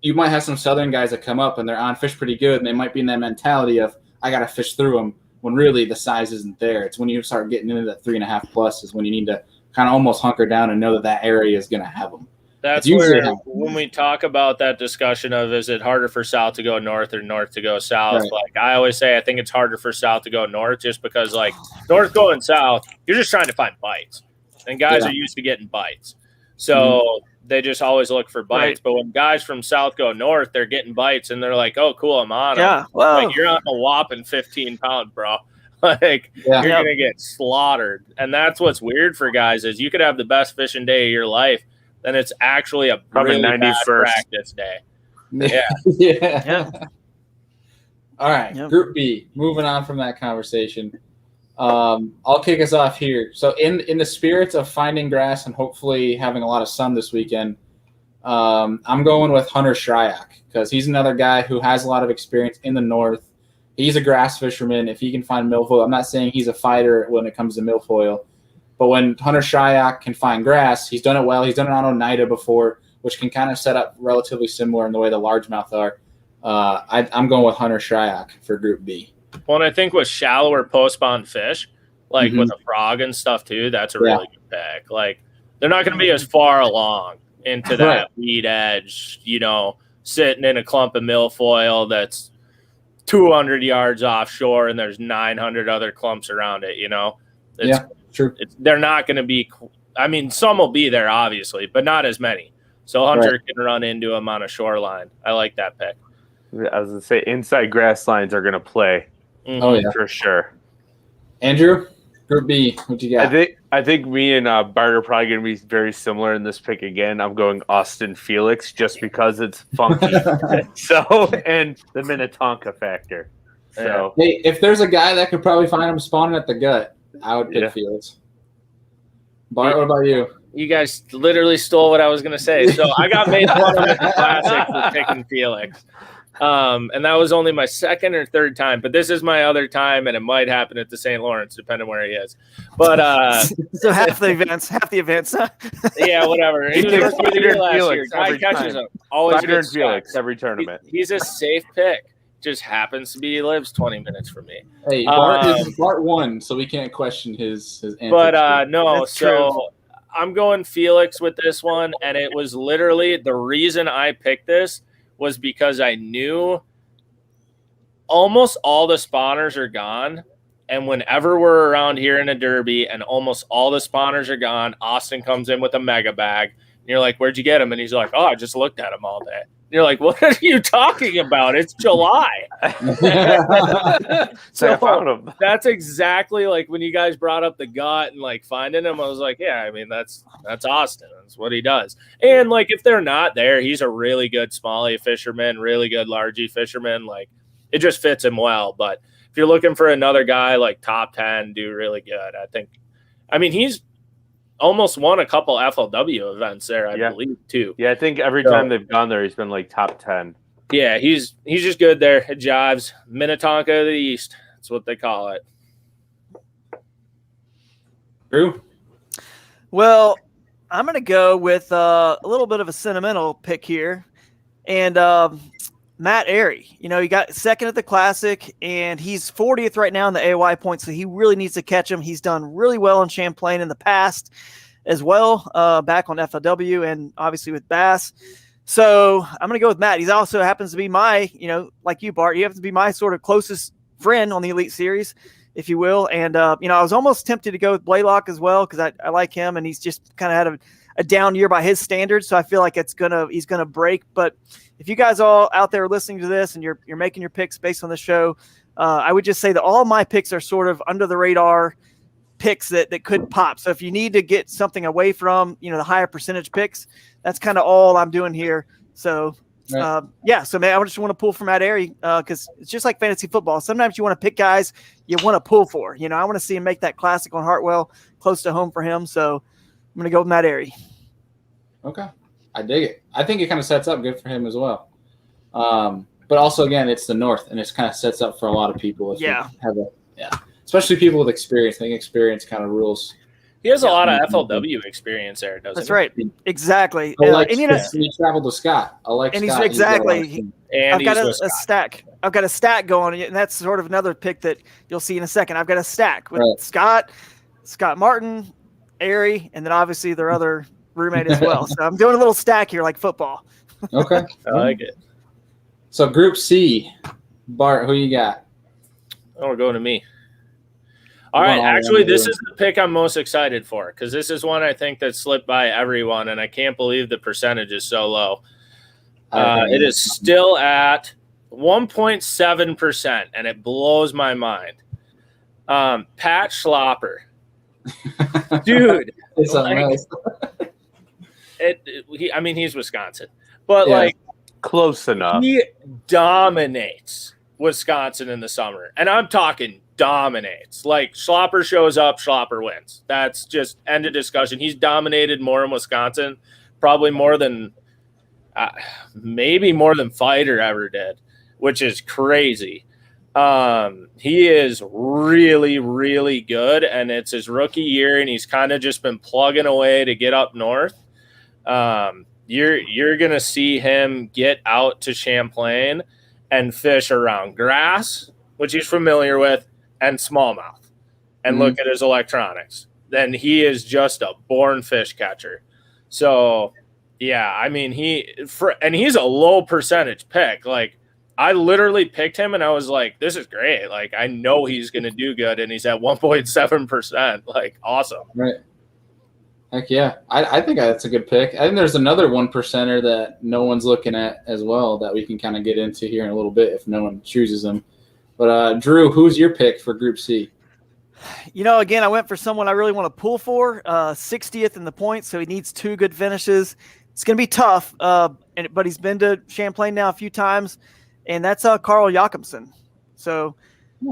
you might have some southern guys that come up and they're on fish pretty good, and they might be in that mentality of I got to fish through them. When really the size isn't there. It's when you start getting into that 3.5 plus is when you need to kind of almost hunker down and know that area is going to have them. That's where when we talk about that discussion of is it harder for South to go north or north to go south, like I always say, I think it's harder for South to go north just because like north going south, you're just trying to find bites. And guys are used to getting bites. So they just always look for bites. But when guys from South go north, they're getting bites, and they're like, oh, cool, I'm on them. Like, you're on a whopping 15-pound, bro. Like, you're going to get slaughtered. And that's what's weird for guys is you could have the best fishing day of your life, then it's actually a really bad practice day. Yeah. All right, Group B, moving on from that conversation. I'll kick us off here. So in the spirits of finding grass and hopefully having a lot of sun this weekend, I'm going with Hunter Shryock because he's another guy who has a lot of experience in the north. He's a grass fisherman. If he can find milfoil, I'm not saying he's a fighter when it comes to milfoil, but when Hunter Shryock can find grass, he's done it well. He's done it on Oneida before, which can kind of set up relatively similar in the way the largemouth are. I'm going with Hunter Shryock for Group B. Well, and I think with shallower post-spawn fish, like with a frog and stuff too, that's a really good pick. Like, they're not going to be as far along. into that weed edge, sitting in a clump of milfoil that's 200 yards offshore and there's 900 other clumps around it, Yeah, true. They're not going to be, some will be there obviously, but not as many. So Hunter can run into them on a shoreline. I like that pick. I was going to say inside grass lines are going to play. Mm-hmm. Oh, yeah. For sure. Andrew, Group B, what you got? I think me and Bart are probably going to be very similar in this pick again. I'm going Austin Felix just because it's funky. And the Minnetonka factor. So hey, if there's a guy that could probably find him spawning at the gut, I would pick Felix. Bart, what about you? You guys literally stole what I was going to say. So I got made fun of at the Classic for picking Felix. And that was only my second or third time, but this is my other time, and it might happen at the St. Lawrence, depending where he is. But so half the events. Yeah, whatever. He was last year. Guy catches him. Always gets Felix every tournament. He's a safe pick. Just happens to be he lives 20 minutes from me. Hey, Bart won, so we can't question his answer. But no, That's so true. I'm going Felix with this one, and it was literally the reason I picked this was because I knew almost all the spawners are gone. And whenever we're around here in a derby and almost all the spawners are gone, Austin comes in with a mega bag. And you're like, where'd you get him? And he's like, oh, I just looked at him all day. And you're like, what are you talking about? It's July. So I found him. That's exactly like when you guys brought up the gut and like finding him. I was like, yeah, that's Austin. That's what he does. And like if they're not there, he's a really good smallie fisherman, really good largie fisherman. Like it just fits him well. But if you're looking for another guy like top 10, do really good. He's almost won a couple FLW events there, I believe, too. Yeah, I think every time they've gone there, he's been like top 10. Yeah, he's just good there. It jives. Minnetonka of the East. That's what they call it. Drew? Well, I'm going to go with a little bit of a sentimental pick here. And Matt Airy. He got second at the Classic, and he's 40th right now in the AOI points, so he really needs to catch him. He's done really well in Champlain in the past as well, back on FLW and obviously with Bass. So I'm going to go with Matt. He also happens to be my, like you, Bart, he happens to be my sort of closest friend on the Elite Series, if you will. And, I was almost tempted to go with Blaylock as well because I like him, and he's just kind of had a down year by his standards, so I feel like he's gonna break. But if you guys all out there listening to this and you're making your picks based on the show, I would just say that all my picks are sort of under the radar picks that could pop. So if you need to get something away from the higher percentage picks, that's kind of all I'm doing here. So so man, I just want to pull from Matt Airy because it's just like fantasy football. Sometimes you want to pick guys you want to pull for. I want to see him make that Classic on Hartwell close to home for him. So I'm going to go with Matt Airy. Okay. I dig it. I think it kind of sets up good for him as well. But also, again, it's the North, and it kind of sets up for a lot of people. Especially people with experience. I think experience kind of rules. He has a lot of FLW experience there, doesn't he? That's right. Exactly. He traveled with Scott. I've got a stack. I've got a stack going, and that's sort of another pick that you'll see in a second. I've got a stack with Scott Martin, Airy, and then obviously their other roommate as well. So I'm doing a little stack here like football. Okay. I like it. So Group C, Bart, who you got? Oh, we're going to me. All right. Actually, this is the pick I'm most excited for because this is one I think that slipped by everyone, and I can't believe the percentage is so low. It is still at 1.7%, and it blows my mind. Pat Schlopper. Dude. It's nice. He's Wisconsin, but close enough. He dominates Wisconsin in the summer, and I'm talking dominates. Like Schlopper shows up, Schlopper wins. That's just end of discussion. He's dominated more in Wisconsin, probably more than maybe more than Fighter ever did, which is crazy. He is really, really good, and it's his rookie year, and he's kind of just been plugging away to get up north. You're gonna see him get out to Champlain and fish around grass, which he's familiar with, and smallmouth, and look at his electronics. Then he is just a born fish catcher. So Yeah, I mean he's a low percentage pick. Like I literally picked him and I was like, this is great. Like I know he's gonna do good, and he's at 1.7%. Like awesome. Right. Heck yeah. I think that's a good pick. I think there's another 1%er that no one's looking at as well that we can kind of get into here in a little bit if no one chooses them. But Drew, who's your pick for Group C? Again, I went for someone I really want to pull for. 60th in the points, so he needs 2 good finishes. It's going to be tough, but he's been to Champlain now a few times, and that's Carl Jakobsen. So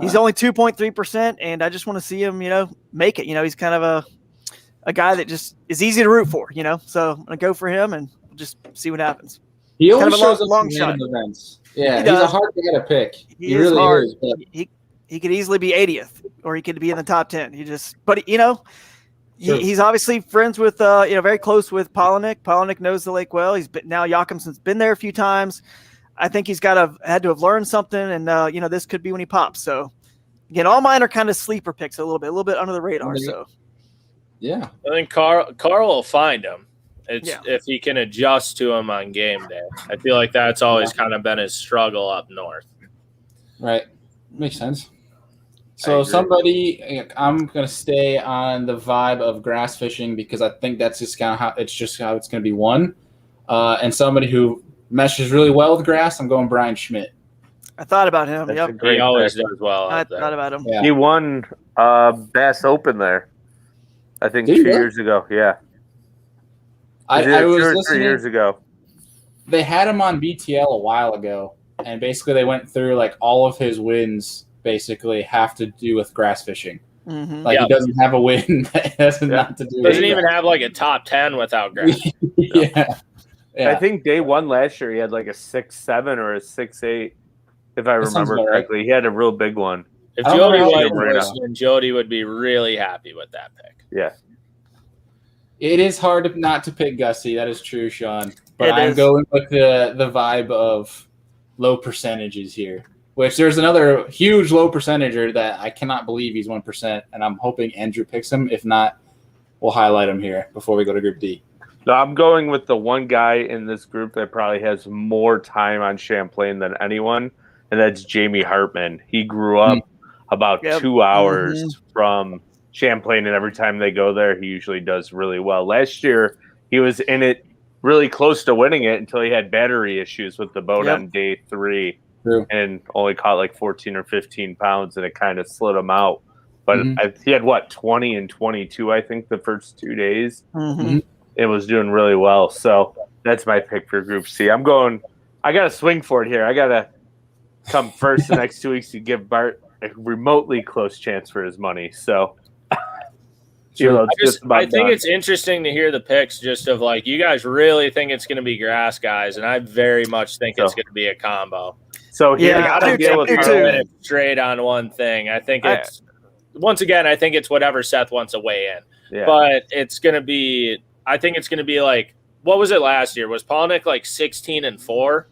he's only 2.3%, and I just want to see him, make it. He's kind of a guy that just is easy to root for, So I'm going to go for him and just see what happens. He always kind of shows a up long in shot. random events. Yeah, He he's a does. hard guy to pick. He really hard. is. But He could easily be 80th, or he could be in the top 10. Sure. He's obviously friends with, very close with Polinick. Polinick knows the lake well. Now Jakobsen's been there a few times. I think he's had to have learned something, and this could be when he pops. So again, all mine are kind of sleeper picks a little bit under the radar. So yeah, I think Carl will find him. If he can adjust to him on game day. I feel like that's always kind of been his struggle up north. right. Makes sense. So I'm going to stay on the vibe of grass fishing because I think that's just kind of how it's going to be one. And somebody who meshes really well with grass, I'm going Brian Schmidt. I thought about him. That's Yep. a great He always pick. does well. I out there. thought about him. Yeah. He won Bass Open there, I think, Did he 2 really? years ago. Yeah. I He did it was 2 or 3 listening. years ago. They had him on BTL a while ago, and basically they went through like all of his wins basically have to do with grass fishing. Mm-hmm. Like he doesn't have a win that has not to do with Doesn't grass. even have like a top 10 without grass. Yeah. I think day one last year he had like a 6.7 or a 6.8, if I That sounds remember about right. correctly. He had a real big one. If I don't Jody know how White to was right now. listening, Jody would be really happy with that pick. Yeah. It is hard not to pick Gussie. That is true, Sean. But It I'm is. going with the vibe of low percentages here, which there's another huge low percentager that I cannot believe he's 1%, and I'm hoping Andrew picks him. If not, we'll highlight him here before we go to Group D. No, I'm going with the one guy in this group that probably has more time on Champlain than anyone, and that's Jamie Hartman. He grew up about Yep. 2 hours from Champlain, and every time they go there, he usually does really well. Last year, he was in it really close to winning it until he had battery issues with the boat on day 3. True. And only caught like 14 or 15 pounds, and it kind of slid him out. But he had, 20 and 22, I think, the first 2 days. Mm-hmm. It was doing really well. So that's my pick for Group C. I got to swing for it here. I got to come first the next 2 weeks to give Bart a remotely close chance for his money. So I think it's interesting to hear the picks just of like, you guys really think it's going to be grass guys, and I very much think it's going to be a combo. So here, Yeah, I got to deal with too. Straight on one thing. I think it's once again, I think it's whatever Seth wants to weigh in. Yeah. But it's going to be, I think it's going to be like, what was it last year? Was Polnick like 16-4 or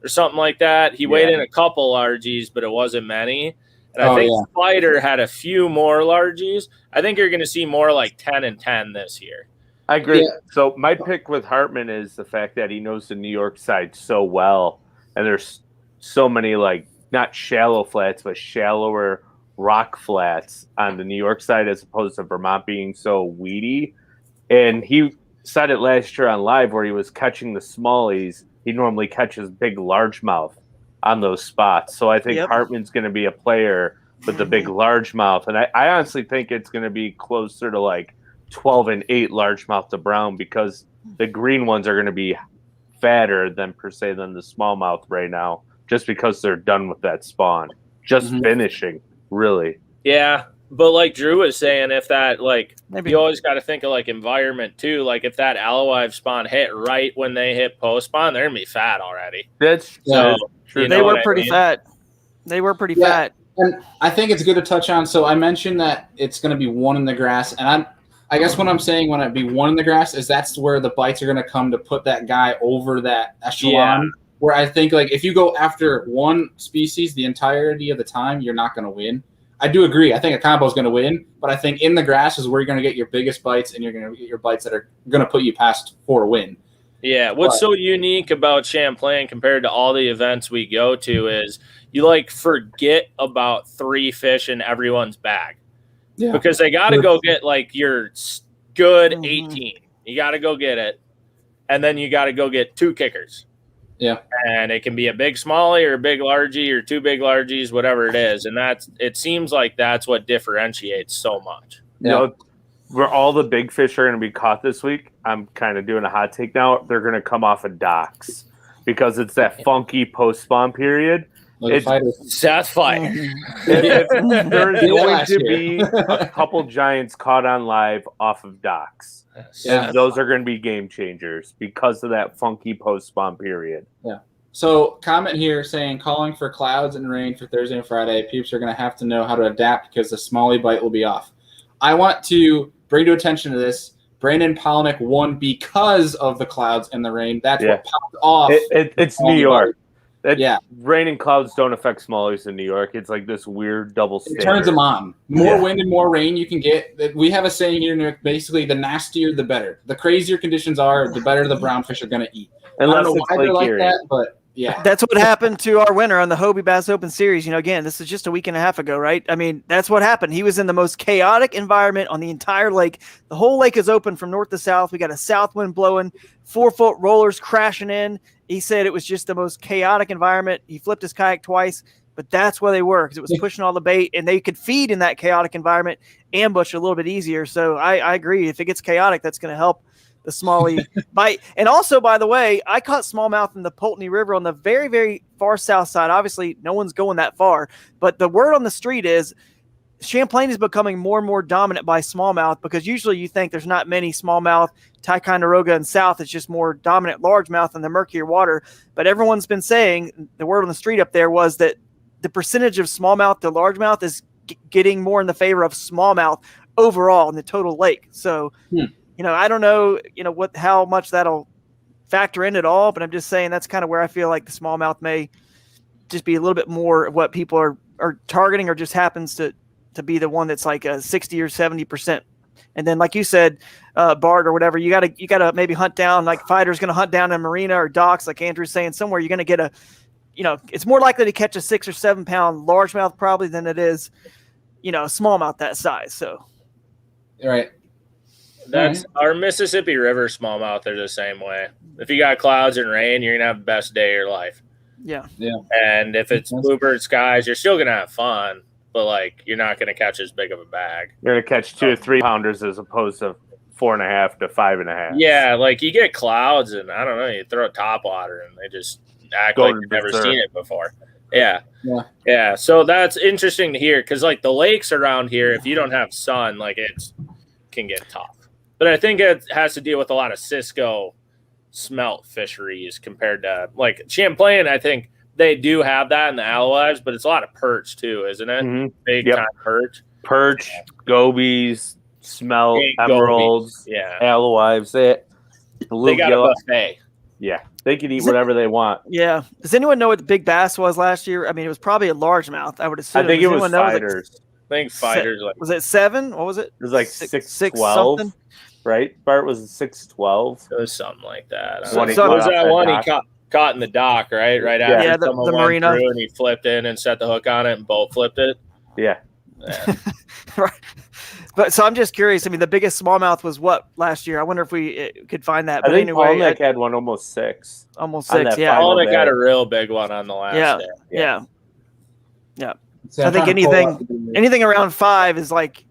something like that? He weighed in a couple RGs, but it wasn't many. And I think Spider had a few more largies. I think you're going to see more like 10-10 this year. I agree. Yeah. So my pick with Hartman is the fact that he knows the New York side so well, and there's so many like not shallow flats, but shallower rock flats on the New York side as opposed to Vermont being so weedy. And he said it last year on live where he was catching the smallies. He normally catches big largemouth on those spots. So I think Hartman's going to be a player with the big largemouth. And I honestly think it's going to be closer to like 12-8 largemouth to brown because the green ones are going to be fatter than the smallmouth right now just because they're done with that spawn. Just finishing, really. Yeah. But like Drew was saying, if that like Maybe. you always got to think of like environment too. Like if that aloe spawn hit right when they hit post spawn, they're gonna be fat already. That's Yeah. true. They were pretty fat. They were pretty fat. And I think it's good to touch on. So I mentioned that it's going to be one in the grass, and I guess what I'm saying when it be one in the grass is that's where the bites are going to come to put that guy over that echelon. Yeah. Where I think like if you go after one species the entirety of the time, you're not going to win. I do agree. I think a combo is going to win, but I think in the grass is where you're going to get your biggest bites, and you're going to get your bites that are going to put you past for a win. Yeah, what's so unique about Champlain compared to all the events we go to is you like forget about 3 fish in everyone's bag. Yeah. Because they got to go get like your good 18. You got to go get it. And then you got to go get 2 kickers. Yeah. And it can be a big smallie or a big largie or 2 big largies, whatever it is. And it seems like that's what differentiates so much. Yeah. You know, where all the big fish are going to be caught this week, I'm kind of doing a hot take now. They're going to come off of docks because it's that funky post-spawn period. Like Seth fight. There's going to be a couple giants caught on live off of docks. Yeah. And those are going to be game changers because of that funky post-spawn period. Yeah. So comment here saying calling for clouds and rain for Thursday and Friday. Peeps are going to have to know how to adapt because the smallie bite will be off. I want to bring to attention to this. Brandon Polnick won because of the clouds and the rain. That's what popped off. It's New York. Rain and clouds don't affect smallies in New York. It's like this weird double standard. It turns them on. More wind and more rain you can get. We have a saying here in New York, basically the nastier the better. The crazier conditions are, the better the brown fish are going to eat. Unless I don't know why they're like that, but yeah. That's what happened to our winner on the Hobie Bass Open Series. You know, again, this is just a week and a half ago, right? I mean, that's what happened. He was in the most chaotic environment on the entire lake. The whole lake is open from north to south. We got a south wind blowing, 4-foot rollers crashing in. He said it was just the most chaotic environment. He flipped his kayak twice, but that's where they were because it was pushing all the bait, and they could feed in that chaotic environment, ambush a little bit easier. So I agree. If it gets chaotic, that's going to help the smallie bite. And also, by the way, I caught smallmouth in the Pulteney River on the very, very far south side. Obviously, no one's going that far, but the word on the street is Champlain is becoming more and more dominant by smallmouth because usually you think there's not many smallmouth. Ticonderoga and south is just more dominant largemouth in the murkier water. But everyone's been saying, the word on the street up there was that the percentage of smallmouth to largemouth is getting more in the favor of smallmouth overall in the total lake. So, you know, I don't know, how much that'll factor in at all, but I'm just saying that's kind of where I feel like the smallmouth may just be a little bit more of what people are targeting, or just happens to be the one that's like a 60 or 70%. And then, like you said, Bart or whatever, you gotta maybe hunt down, like Fighter's going to hunt down a marina or docks, like Andrew's saying, somewhere you're going to get it's more likely to catch a 6 or 7 pound largemouth probably than it is, smallmouth that size. So, right. That's our Mississippi River smallmouth are the same way. If you got clouds and rain, you're gonna have the best day of your life. Yeah. Yeah. And if it's bluebird skies, you're still gonna have fun, but like you're not gonna catch as big of a bag. You're gonna catch 2 or 3 pounders as opposed to 4.5 to 5.5. Yeah, like you get clouds and I don't know, you throw top water and they just act like you've never seen it before. Yeah. So that's interesting to hear because like the lakes around here, if you don't have sun, like it can get tough. But I think it has to deal with a lot of Cisco smelt fisheries compared to like Champlain. I think they do have that in the alewives, but it's a lot of perch too, isn't it? Mm-hmm. Big time perch, gobies, smelt, emeralds, alewives. They got a buffet. Yeah, they can eat whatever they want. Yeah. Does anyone know what the big bass was last year? I mean, it was probably a largemouth, I would assume. I think it was fighters. I think fighters. Was it 7? What was it? It was like 6'12", right? Bart was 6'12". It was something like that. Was that one he caught in the dock, right? Right after the marina, went through and he flipped in and set the hook on it and both flipped it. Yeah. Right. But so I'm just curious. I mean, the biggest smallmouth was what last year? I wonder if we could find that. But I think anyway, Polnick had one almost 6. Almost 6, yeah. Polnick got a real big one on the last day. Yeah. So I think anything around 5 is like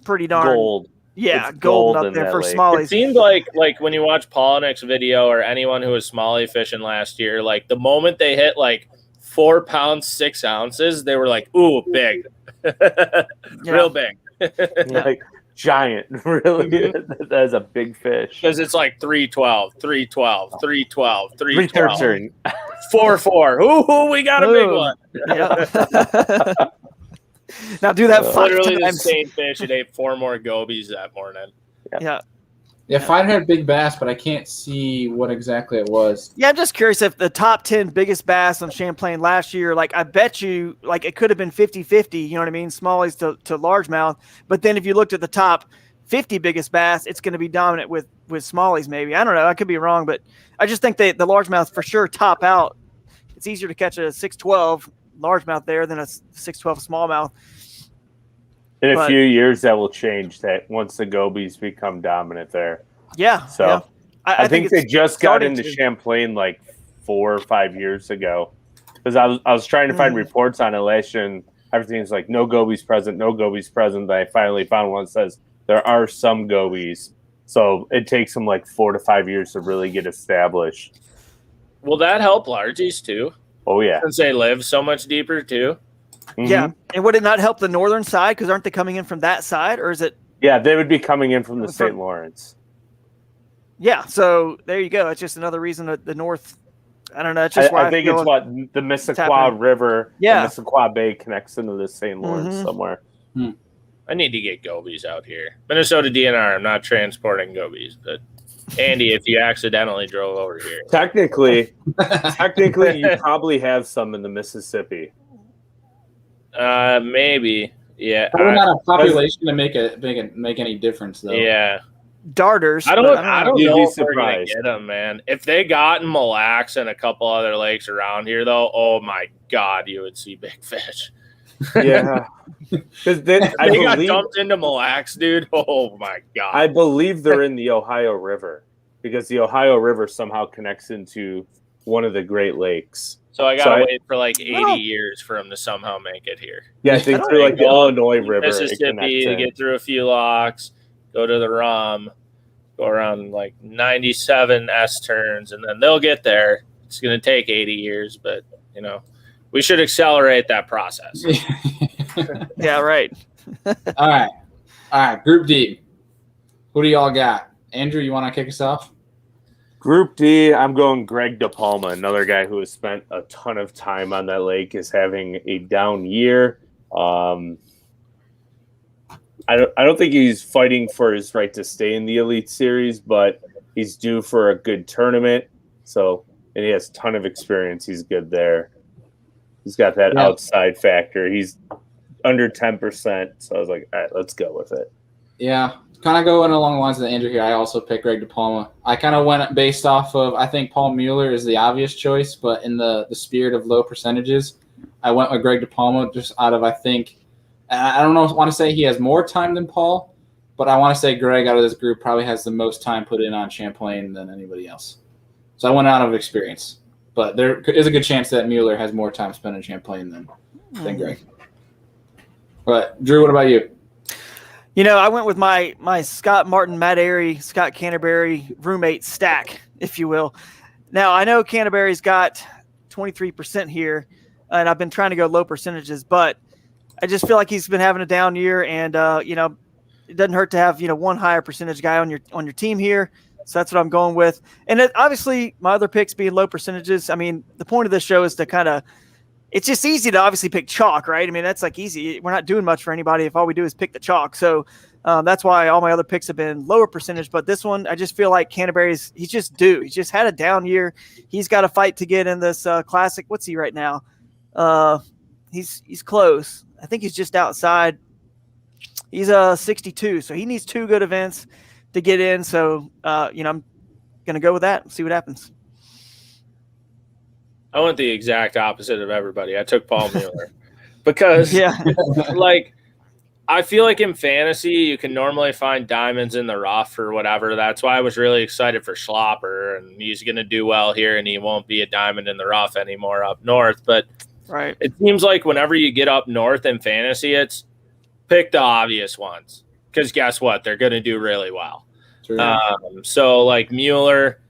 pretty darn gold. Yeah, gold up there for smallies. It seemed like when you watch Polnick's video or anyone who was smallie fishing last year, like the moment they hit like 4 pounds 6 ounces, they were like, "Ooh, big, real big." Like giant, really. That is a big fish. Because it's like 312, 312, 312, 312, 313, 4. Ooh, we got a big one. Yeah. Now do that 5 literally times. The same fish. It ate 4 more gobies that morning. Yeah, Fighter had big bass, but I can't see what exactly it was. Yeah, I'm just curious if the top 10 biggest bass on Champlain last year, like I bet you, like it could have been 50-50, you know what I mean? Smallies to largemouth. But then if you looked at the top 50 biggest bass, it's going to be dominant with smallies maybe. I don't know. I could be wrong, but I just think the largemouth for sure top out. It's easier to catch a 612 largemouth there than a 612 smallmouth. In a few years, that will change. That once the gobies become dominant there. Yeah. So yeah. I think they just got into Champlain like 4 or 5 years ago. Because I was trying to find reports on it last year, and everything's like no gobies present, no gobies present. But I finally found one that says there are some gobies. So it takes them like 4 to 5 years to really get established. Will that help largies too? Oh, yeah. Since they live so much deeper too? Mm-hmm. Yeah. And would it not help the northern side? Because aren't they coming in from that side? Or is it? Yeah, they would be coming in from the St. Lawrence. Yeah. So there you go. It's just another reason that the north. I don't know. It's just I think it's what the Missisquoi River, the Missisquoi Bay connects into the St. Lawrence somewhere. I need to get gobies out here. Minnesota DNR, I'm not transporting gobies, but Andy, if you accidentally drove over here. Technically, you probably have some in the Mississippi. Maybe. Yeah. Probably not a population to make any difference, though. Yeah. Darters. I don't know if we're surprised. gonna get them, man. If they got in Mille Lacs and a couple other lakes around here, though, oh my God, you would see big fish. Yeah, because they got dumped into Mille Lacs, dude. Oh my God. I believe they're in the Ohio River because the Ohio River somehow connects into one of the Great Lakes. So I gotta wait for like 80 years for them to somehow make it here. Yeah, I think through like the Illinois River, Mississippi, to get through a few locks, go to the Rum, go around like 97 S turns, and then they'll get there. It's going to take 80 years, but, you know, we should accelerate that process. Yeah, right. All right. Group D. Who do y'all got? Andrew, you want to kick us off? Group D, I'm going Greg DePalma, another guy who has spent a ton of time on that lake, is having a down year. I don't think he's fighting for his right to stay in the Elite Series, but he's due for a good tournament. So, and he has a ton of experience. He's good there. He's got that outside factor. He's under 10%. So I was like, all right, let's go with it. Yeah. Kind of going along the lines of Andrew here, I also picked Greg DePalma. I kind of went based off of, I think Paul Mueller is the obvious choice, but in the spirit of low percentages, I went with Greg DePalma just out of, I think, I don't know, I want to say he has more time than Paul, but I want to say Greg out of this group probably has the most time put in on Champlain than anybody else. So I went out of experience. But there is a good chance that Mueller has more time spent in Champlain than Greg. But, Drew, what about you? You know, I went with my Scott Martin, Matt Airy, Scott Canterbury roommate stack, if you will. Now, I know Canterbury's got 23% here, and I've been trying to go low percentages, but I just feel like he's been having a down year, and you know, it doesn't hurt to have one higher percentage guy on your team here. So that's what I'm going with. And obviously, my other picks being low percentages. I mean, the point of this show is to kind of, it's just easy to obviously pick chalk, right? I mean, that's like easy. We're not doing much for anybody if all we do is pick the chalk. So that's why all my other picks have been lower percentage. But this one, I just feel like Canterbury's, he's just due. He's just had a down year. He's got to fight to get in this classic. What's he right now? He's close. I think he's just outside. He's 62, so he needs 2 good events to get in. So, I'm going to go with that and see what happens. I went the exact opposite of everybody. I took Paul Mueller because, like, I feel like in fantasy you can normally find diamonds in the rough or whatever. That's why I was really excited for Schlopper, and he's going to do well here, and he won't be a diamond in the rough anymore up north. But right, it seems like whenever you get up north in fantasy, it's pick the obvious ones because guess what? They're going to do really well. So, like, Mueller,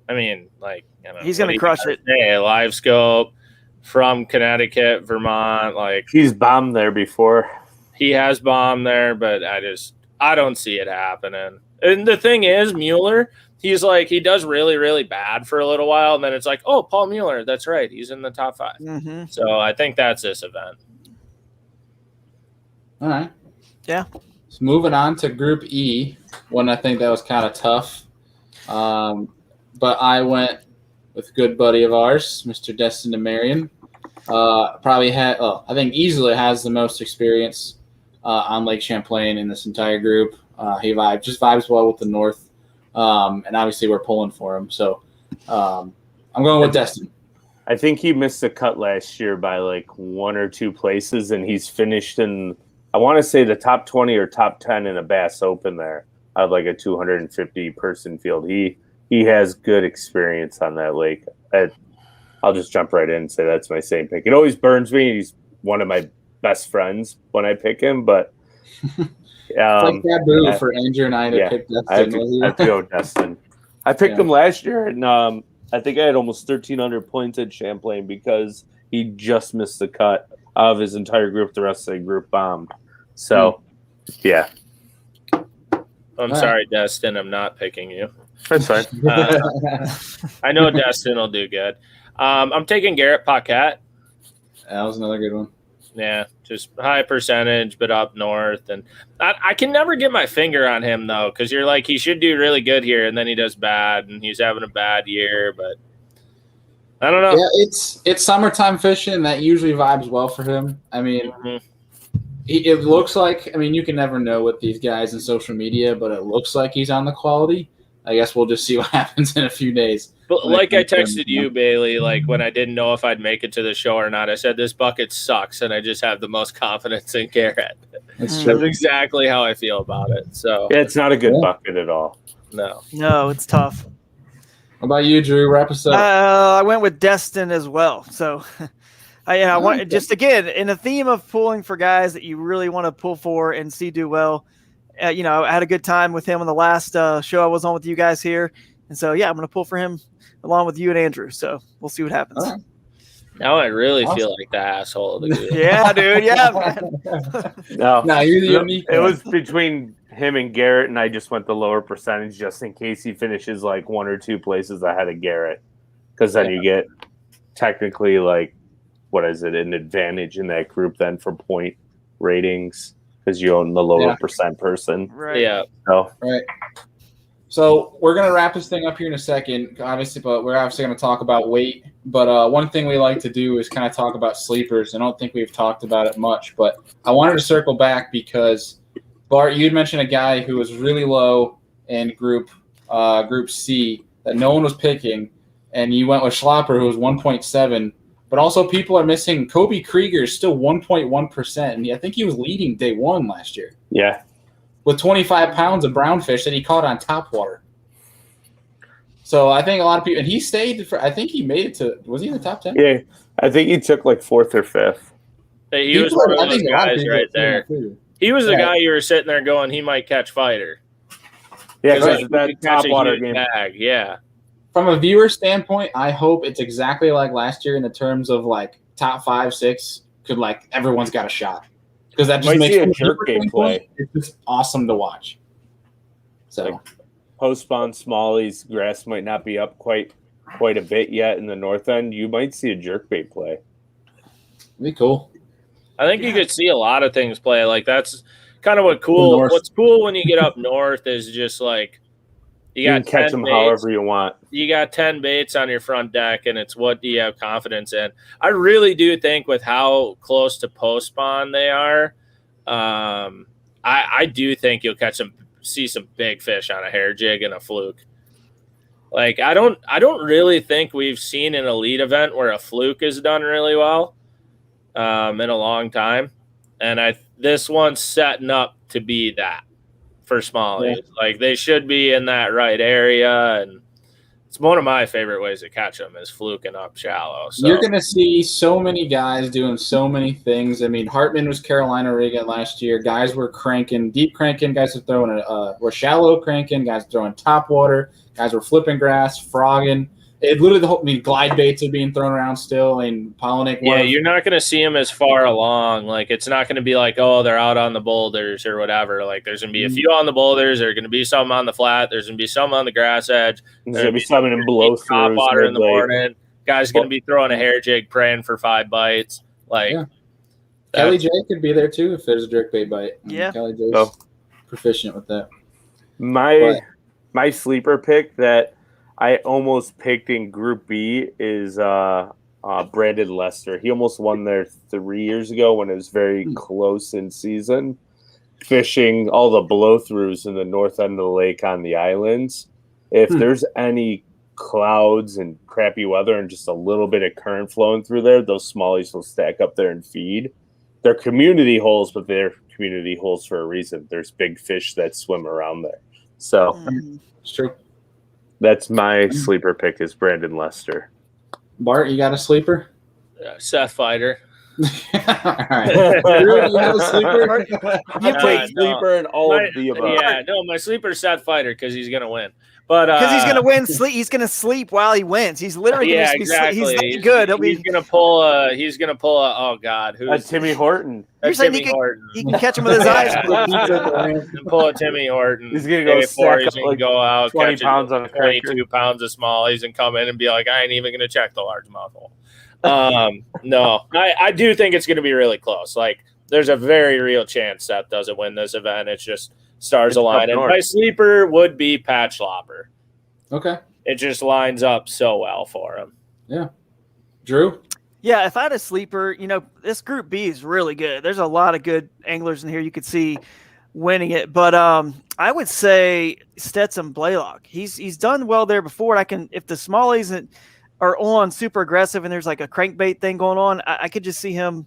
I mean, like, he's going to crush it. Hey, Live Scope from Connecticut, Vermont. Like, he's bombed there before. He has bombed there, but I don't see it happening. And the thing is, Mueller, he's like, he does really, really bad for a little while. And then it's like, oh, Paul Mueller. That's right. He's in the top 5. Mm-hmm. So I think that's this event. All right. Yeah. So moving on to Group E, one I think that was kind of tough. But I went with a good buddy of ours, Mr. Destin DeMarion. Probably I think easily has the most experience on Lake Champlain in this entire group. He vibes well with the North, and obviously we're pulling for him. So I'm going with Destin. I think he missed the cut last year by like 1 or 2 places, and he's finished in, I want to say, the top 20 or top 10 in a Bass Open there out of like a 250 person field. He has good experience on that lake. I'll just jump right in and say that's my same pick. It always burns me. He's one of my best friends when I pick him, but it's like taboo for Andrew and I to pick Destin. I have to go Destin. I picked him last year, and I think I had almost 1,300 points at Champlain because he just missed the cut out of his entire group. The rest of the group bombed. So, yeah. I'm sorry, Destin. I'm not picking you. That's fine. I know Destin will do good. I'm taking Garrett Paquette. That was another good one. Yeah, just high percentage, but up north. And I can never get my finger on him, though, because you're like, he should do really good here, and then he does bad, and he's having a bad year. But I don't know. Yeah, it's summertime fishing. That usually vibes well for him. I mean, it looks like, I mean, you can never know with these guys in social media, but it looks like he's on the quality. I guess we'll just see what happens in a few days. But like I texted you, Bailey, like when I didn't know if I'd make it to the show or not, I said this bucket sucks, and I just have the most confidence in Garrett. That's exactly how I feel about it. So yeah, it's not a good bucket at all. No, it's tough. What about you, Drew? Wrap us up. I went with Destin as well. So I want just again in the theme of pulling for guys that you really want to pull for and see do well. I had a good time with him on the last show I was on with you guys here. And so, I'm going to pull for him along with you and Andrew. So we'll see what happens. Right. Now I really feel like the asshole of the group. Yeah, dude. Yeah, man. No, you're the unique one. It was between him and Garrett, and I just went the lower percentage just in case he finishes like 1 or 2 places ahead of Garrett. Because then you get technically like, what is it, an advantage in that group then for point ratings. Because you own the lower percent person. Right. Yeah. Right. So we're going to wrap this thing up here in a second, obviously, but we're obviously going to talk about weight. But one thing we like to do is kind of talk about sleepers. I don't think we've talked about it much, but I wanted to circle back because, Bart, you'd mentioned a guy who was really low in Group C that no one was picking, and you went with Schlapper, who was 1.7. But also people are missing Kobe Krieger is still 1.1%. And I think he was leading day one last year. Yeah. With 25 pounds of brownfish that he caught on top water. So I think a lot of people – and he stayed – I think he made it to – was he in the top 10? Yeah. I think he took like 4th or 5th. He was one of those guys right there. He was the guy you were sitting there going, he might catch Fighter. Yeah, because that top water game. Bag. Yeah. From a viewer standpoint, I hope it's exactly like last year in the terms of like top 5, 6 could like everyone's got a shot because that just makes a jerk game play. It's just awesome to watch. So like post spawn smallies, grass might not be up quite a bit yet in the north end. You might see a jerkbait play. It'd be cool. I think you could see a lot of things play. Like that's kind of what's cool when you get up north is just like. You can catch them however you want. You got 10 baits on your front deck, and it's what do you have confidence in. I really do think with how close to post spawn they are, I do think you'll see some big fish on a hair jig and a fluke. Like I don't really think we've seen an elite event where a fluke is done really well in a long time, and this one's setting up to be that. For smallies, like they should be in that right area, and it's one of my favorite ways to catch them is fluking up shallow. So. You're going to see so many guys doing so many things. I mean, Hartman was Carolina rigging last year. Guys were cranking, deep cranking. Guys were throwing were shallow cranking. Guys throwing top water. Guys were flipping grass, frogging. It literally glide baits are being thrown around still and pollinate. Yeah, you're not going to see them as far along. Like it's not going to be like, oh, they're out on the boulders or whatever. Like there's going to be a few on the boulders. There's going to be some on the flat. There's going to be some on the grass edge. There's going to be some in blow through top water in the morning. Guys going to be throwing a hair jig, praying for 5 bites. Like Kelly J could be there too if there's a jerkbait bite. Yeah, Kelly J's proficient with that. My sleeper pick that I almost picked in Group B is Brandon Lester. He almost won there 3 years ago when it was very close in season. fishing all the blow-throughs in the north end of the lake on the islands, if there's any clouds and crappy weather and just a little bit of current flowing through there, those smallies will stack up there and feed. They're community holes, but they're community holes for a reason. There's big fish that swim around there. So It's true. that's my sleeper pick is Brandon Lester. Bart, you got a sleeper? Seth Fighter. All right. Drew, you have a sleeper? You take sleeper and all of the above. Yeah, no, my sleeper's Seth Fighter because he's gonna win. But because he's gonna win, he's gonna sleep while he wins. He's literally gonna be exactly. he's good. He's gonna pull a. Oh God, who's Timmy Horton? You're saying he can catch him with his eyes. And pull a Timmy Horton. He's gonna go stack up like go out 20 pounds on a 22 pounds of smallies and come in and be like, I ain't even gonna check the largemouth hole. No, I do think it's gonna be really close. Like, there's a very real chance Seth doesn't win this event. It's just stars align. And my sleeper would be Patch Lopper. Okay. It just lines up so well for him. Yeah. Drew? Yeah, if I had a sleeper, this Group B is really good. There's a lot of good anglers in here you could see winning it. But I would say Stetson Blaylock. He's done well there before. If the smallies are on super aggressive and there's like a crankbait thing going on, I could just see him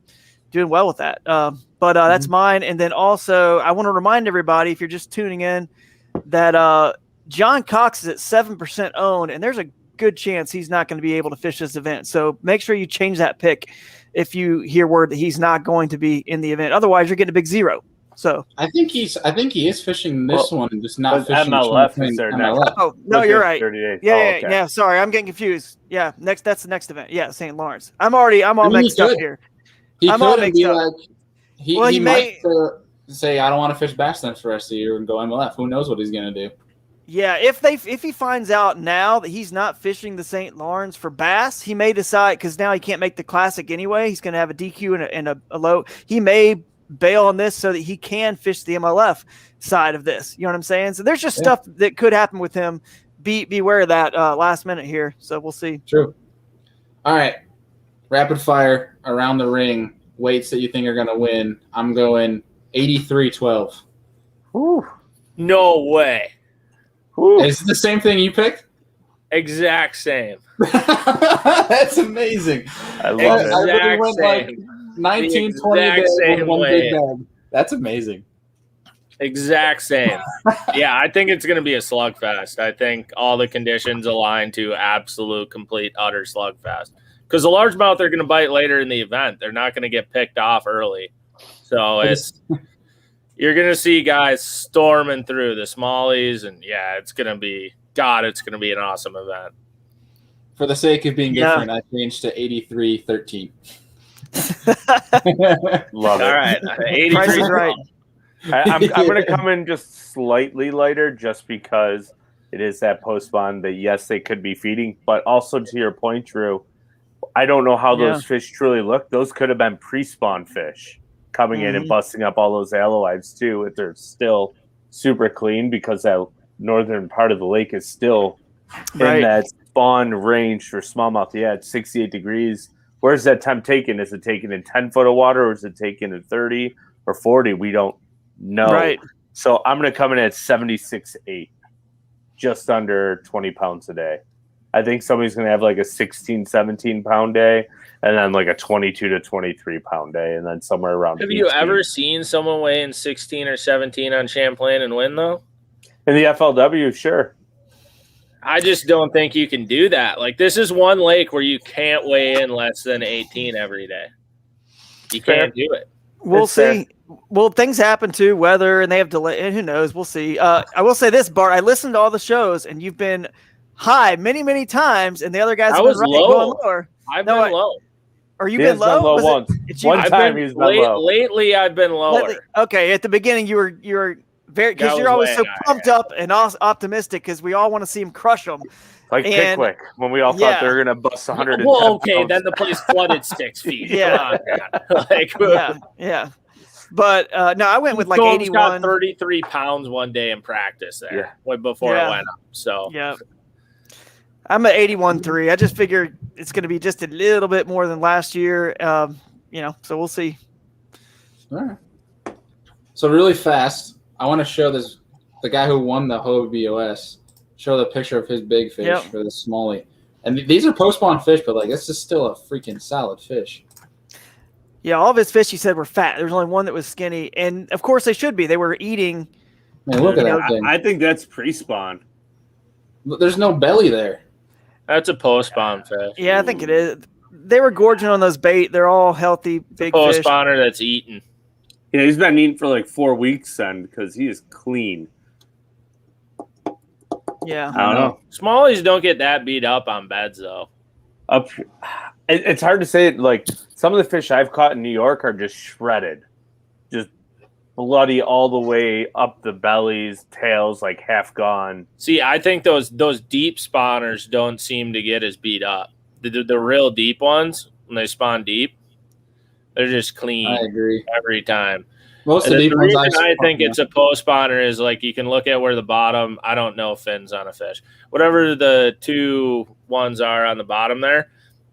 doing well with that. But that's mine. And then also, I want to remind everybody, if you're just tuning in, that John Cox is at 7% owned, and there's a good chance he's not going to be able to fish this event. So make sure you change that pick if you hear word that he's not going to be in the event. Otherwise, you're getting a big zero. So I think he is fishing this one and just not fishing MLF is there MLF. Oh no, you're right. Yeah, okay. yeah. Sorry, I'm getting confused. Yeah, that's the next event. Yeah, St. Lawrence. I'm all mixed up here. He I'm all could mixed be up. like he might say I don't want to fish bass nets for the rest of the year and go MLF. Who knows what he's gonna do? Yeah, if he finds out now that he's not fishing the St. Lawrence for bass, he may decide, because now he can't make the Classic anyway. He's going to have a DQ and a low. He may bail on this so that he can fish the MLF side of this. You know what I'm saying? So there's just stuff that could happen with him. Beware of that last minute here. So we'll see. True. All right, rapid fire around the ring. Weights that you think are going to win. I'm going 83-12. Ooh. No way. Ooh. Is it the same thing you picked? Exact same. That's amazing. I love it. I really went like same. 19, 20 a day with one big bag. That's amazing. Exact same. Yeah, I think it's going to be a slugfest. I think all the conditions align to absolute, complete, utter slugfest. Because the largemouth are going to bite later in the event. They're not going to get picked off early. So you're going to see guys storming through the smallies, and it's going to be an awesome event. For the sake of being different, I changed to 83-13. Love it. All right. 83 Price is right. I'm going to come in just slightly lighter just because it is that post-spawn that, yes, they could be feeding. But also to your point, Drew, I don't know how those fish truly look. Those could have been pre-spawn fish coming in and busting up all those aloids too if they're still super clean, because that northern part of the lake is still in that spawn range for smallmouth. Yeah, it's 68 degrees. Where's that temp taken? Is it taken in 10 foot of water, or is it taken in 30 or 40? We don't know. Right. So I'm going to come in at 76.8, just under 20 pounds a day. I think somebody's going to have like a 16, 17 pound day, and then like a 22 to 23 pound day, and then somewhere around. Have 18. you ever seen someone weigh in 16 or 17 on Champlain and win, though? In the FLW, sure. I just don't think you can do that. Like, this is one lake where you can't weigh in less than 18 every day. You can't do it. We'll see. Well, things happen too, weather, and they have delay. And who knows? We'll see. I will say this, Bart. I listened to all the shows, and you've been high many, many times, and the other guys have been going lower. I've been low. Or you've been low? Low once. One time he's been low. Lately, I've been lower. Okay, at the beginning, you were very, because you're always so pumped up and optimistic, because we all want to see him crush them. Like Pickwick, when we all thought they were going to bust 110 Well, okay, pounds. then the place flooded 6 feet. Yeah. Yeah. But no, I went with like 81. Got 33 pounds one day in practice there before it went up. So I'm at 81.3. I just figured it's going to be just a little bit more than last year. So we'll see. All right. So really fast, I want to show the guy who won the Hobie OS. Show the picture of his big fish for the smallie. And these are post-spawn fish, but like this is still a freaking solid fish. Yeah, all of his fish, he said, were fat. There's only one that was skinny, and of course they should be. They were eating. Man, look at that thing. I think that's pre-spawn. There's no belly there. That's a post-spawn fish. Yeah, I think it is. They were gorging on those bait. They're all healthy, big fish. Post-spawner that's eaten. Yeah, he's been eating for like 4 weeks then because he is clean. Yeah. I don't know. Smallies don't get that beat up on beds, though. It's hard to say. Like, some of the fish I've caught in New York are just shredded. Just bloody all the way up the bellies, tails like half gone. See, I think those deep spawners don't seem to get as beat up. The real deep ones, when they spawn deep, they're just clean. I agree. Every time. Most of The the ones reason I think it's a post spawner is like you can look at where the bottom, I don't know fins on a fish. Whatever the two ones are on the bottom there,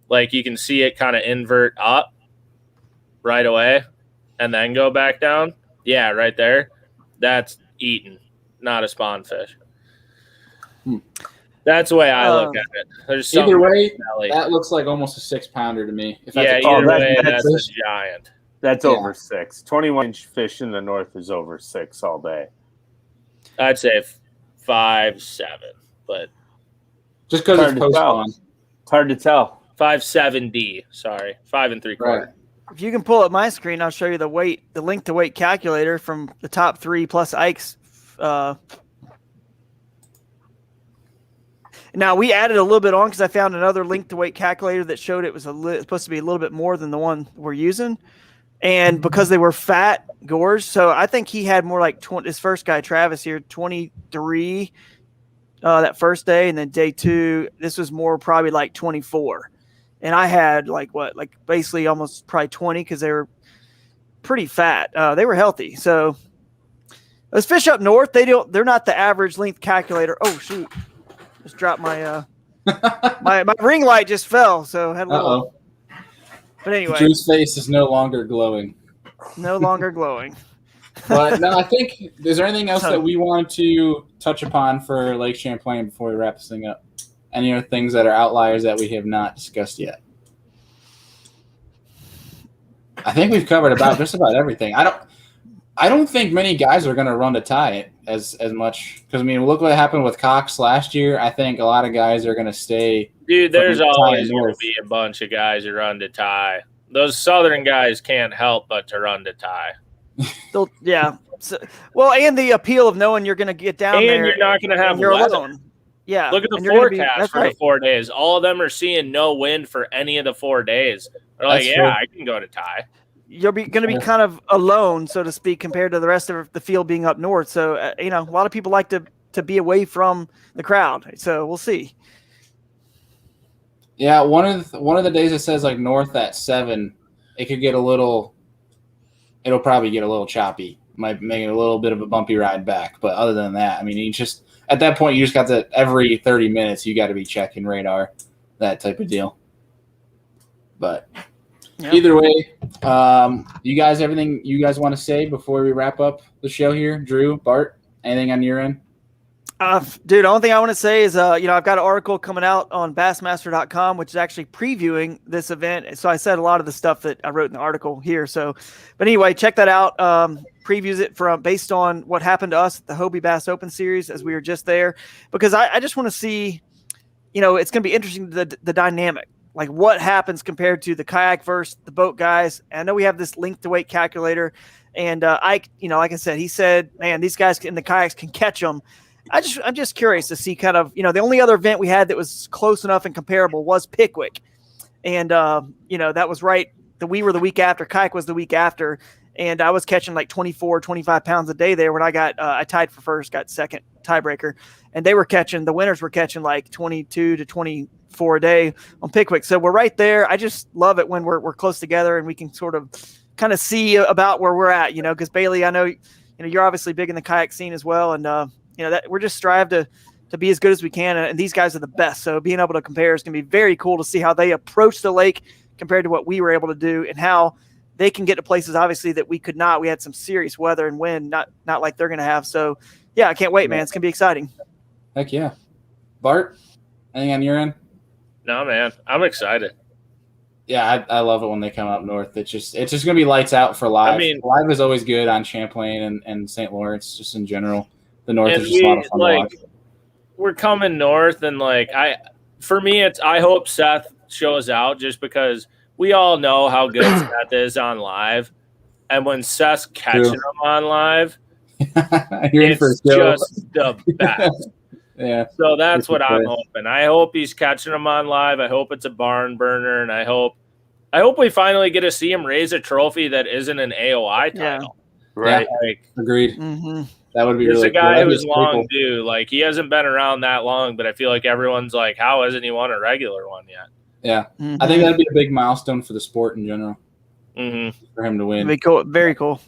like you can see it kind of invert up right away and then go back down. Yeah, right there. That's eaten, not a spawn fish. That's the way I look at it. There's either way, that looks like almost a 6-pounder to me. If yeah, either way, that's a giant. That's over 6. 21-inch fish in the north is over 6 all day. I'd say 5-7, but just because it's post spawn, it's hard to tell. 5.7D. Sorry, 5 3/4. Right. If you can pull up my screen, I'll show you the link to weight calculator from the top 3 plus Ike's. Now we added a little bit on because I found another link to weight calculator that showed it was supposed to be a little bit more than the one we're using. And because they were fat gorge, so I think he had more like 20. His first guy, Travis, here 23 that first day, and then day 2, this was more probably like 24. And I had like basically almost probably 20 because they were pretty fat. They were healthy. So those fish up north, they're not the average length calculator. Oh shoot! Just dropped my my ring light just fell, so I had a little. But anyway, Drew's face is no longer glowing. No longer glowing. But no, I think, is there anything else that we want to touch upon for Lake Champlain before we wrap this thing up? Any other things that are outliers that we have not discussed yet? I think we've covered just about everything. I don't think many guys are going to run to tie it as much because, I mean, look what happened with Cox last year. I think a lot of guys are going to stay. Dude, there's always going to be a bunch of guys who run to tie. Those southern guys can't help but to run to tie. Yeah. So, well, and the appeal of knowing you're going to get down there. And you're not going to have you're weather. alone. Yeah. Look at the forecast for the 4 days. All of them are seeing no wind for any of the 4 days. They're like, I can go to tie. You're going to be kind of alone, so to speak, compared to the rest of the field being up north. So, a lot of people like to be away from the crowd. So we'll see. Yeah, one of the days it says like north at 7, it could get it'll probably get a little choppy. Might make it a little bit of a bumpy ride back. But other than that, I mean, at that point, you just got to, every 30 minutes, you got to be checking radar, that type of deal. But either way, you guys, everything you guys want to say before we wrap up the show here? Drew, Bart, anything on your end? Dude, the only thing I want to say is, I've got an article coming out on Bassmaster.com, which is actually previewing this event. So I said a lot of the stuff that I wrote in the article here. So, but anyway, check that out. Previews it based on what happened to us at the Hobie Bass Open Series as we were just there, because I just want to see, it's going to be interesting, the dynamic, like what happens compared to the kayak versus the boat guys. And I know we have this link to weight calculator, and Ike, like I said, he said, man, these guys in the kayaks can catch them. I'm just curious to see kind of, the only other event we had that was close enough and comparable was Pickwick. And, that was right. We were the week after, kayak was the week after. And I was catching like 24, 25 pounds a day there when I tied for first, got second tiebreaker. And the winners were catching like 22 to 24 a day on Pickwick. So we're right there. I just love it when we're close together and we can sort of kind of see about where we're at, because Bailey, I know, you're obviously big in the kayak scene as well. And, that we're just strive to be as good as we can. And these guys are the best. So being able to compare is going to be very cool to see how they approach the lake compared to what we were able to do and how they can get to places obviously that we could not. We had some serious weather and wind, not like they're going to have. So yeah, I can't wait, man. It's going to be exciting. Heck yeah. Bart, anything on your end? No, man, I'm excited. Yeah, I love it when they come up north. It's just gonna be lights out for live. I mean, live is always good on Champlain and St. Lawrence, just in general. The north is just a lot of fun to watch. We're coming north, and for me, I hope Seth shows out just because we all know how good Seth is on live, and when Seth's catching him on live, You're in for it's just the best. Yeah. So that's what I'm hoping. I hope he's catching them on live. I hope it's a barn burner, and I hope we finally get to see him raise a trophy that isn't an AOI title. Yeah. Right. Yeah, agreed. Mm-hmm. That would be He's really a guy cool. who's long due. Like, he hasn't been around that long, but I feel like everyone's like, how hasn't he won a regular one yet? Yeah. Mm-hmm. I think that'd be a big milestone for the sport in general. Mm-hmm. For him to win. Very cool. Very cool.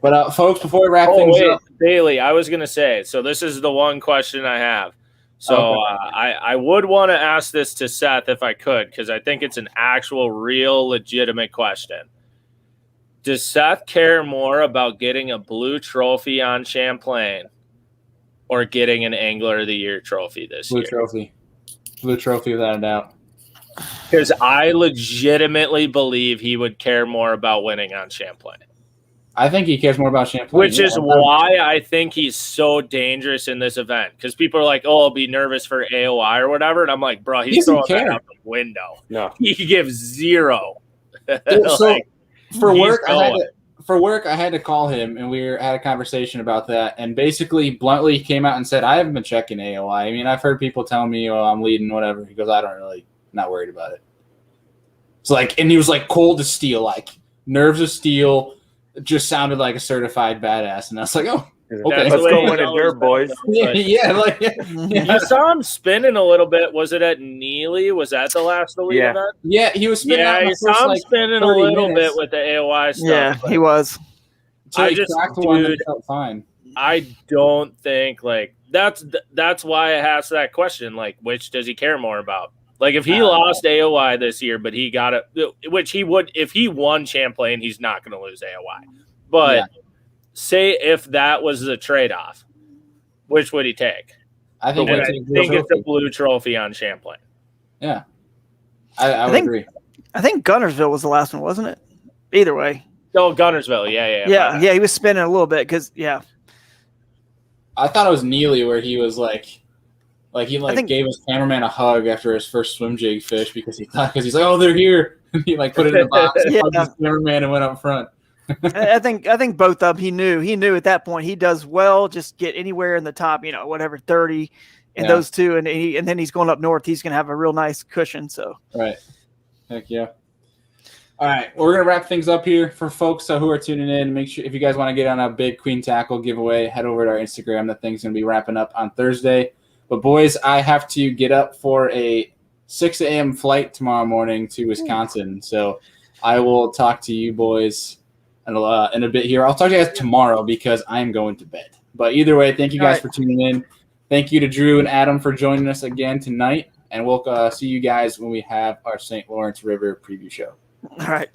But folks, before we wrap things up, Bailey, I was gonna say. So this is the one question I have. So I would want to ask this to Seth if I could, because I think it's an actual, real, legitimate question. Does Seth care more about getting a blue trophy on Champlain or getting an Angler of the Year trophy this year? Blue trophy without a doubt. Because I legitimately believe he would care more about winning on Champlain. I think he cares more about Champlain. Which is why I think he's so dangerous in this event. Because people are like, oh, I'll be nervous for AOI or whatever. And I'm like, bro, he's throwing that out the window. No. He gives zero. So for work, going. I had to call him, and we had a conversation about that. And basically, bluntly, he came out and said, I haven't been checking AOI. I mean, I've heard people tell me, oh, I'm leading, whatever. He goes, not worried about it. It's like, and he was like cold as steel, like nerves of steel. Just sounded like a certified badass, and I was like, "Oh, okay, let's go win a dirt, boys." You saw him spinning a little bit. Was it at Neely? Was that the last Elite event? Yeah, he was spinning. Yeah, you saw him spinning a little bit with the AOI stuff. Yeah, he was. I just, dude, felt fine. I don't think that's why I asked that question. Like, which does he care more about? Like, if he lost AOI this year, but he got it, which he would, if he won Champlain, he's not going to lose AOI. But say if that was the trade-off, which would he take? I think it's a blue trophy on Champlain. Yeah. I would agree. I think Gunnersville was the last one, wasn't it? Either way. Oh, Gunnersville. Yeah. Yeah, he was spinning a little bit because, I thought it was Neely where he was like he gave his cameraman a hug after his first swim jig fish because he's like, oh, they're here. And he put it in the box, hugged his cameraman, and went up front. I think both of them. He knew at that point he does well. Just get anywhere in the top, whatever 30, and those two, and then he's going up north. He's going to have a real nice cushion. So right, heck yeah. All right, we're gonna wrap things up here for folks who are tuning in. Make sure if you guys want to get on a big Queen Tackle giveaway, head over to our Instagram. That thing's gonna be wrapping up on Thursday. But boys, I have to get up for a 6 a.m. flight tomorrow morning to Wisconsin. So I will talk to you boys in a bit here. I'll talk to you guys tomorrow because I'm going to bed. But either way, thank you guys for tuning in. Thank you to Drew and Adam for joining us again tonight. And we'll see you guys when we have our St. Lawrence River preview show. All right.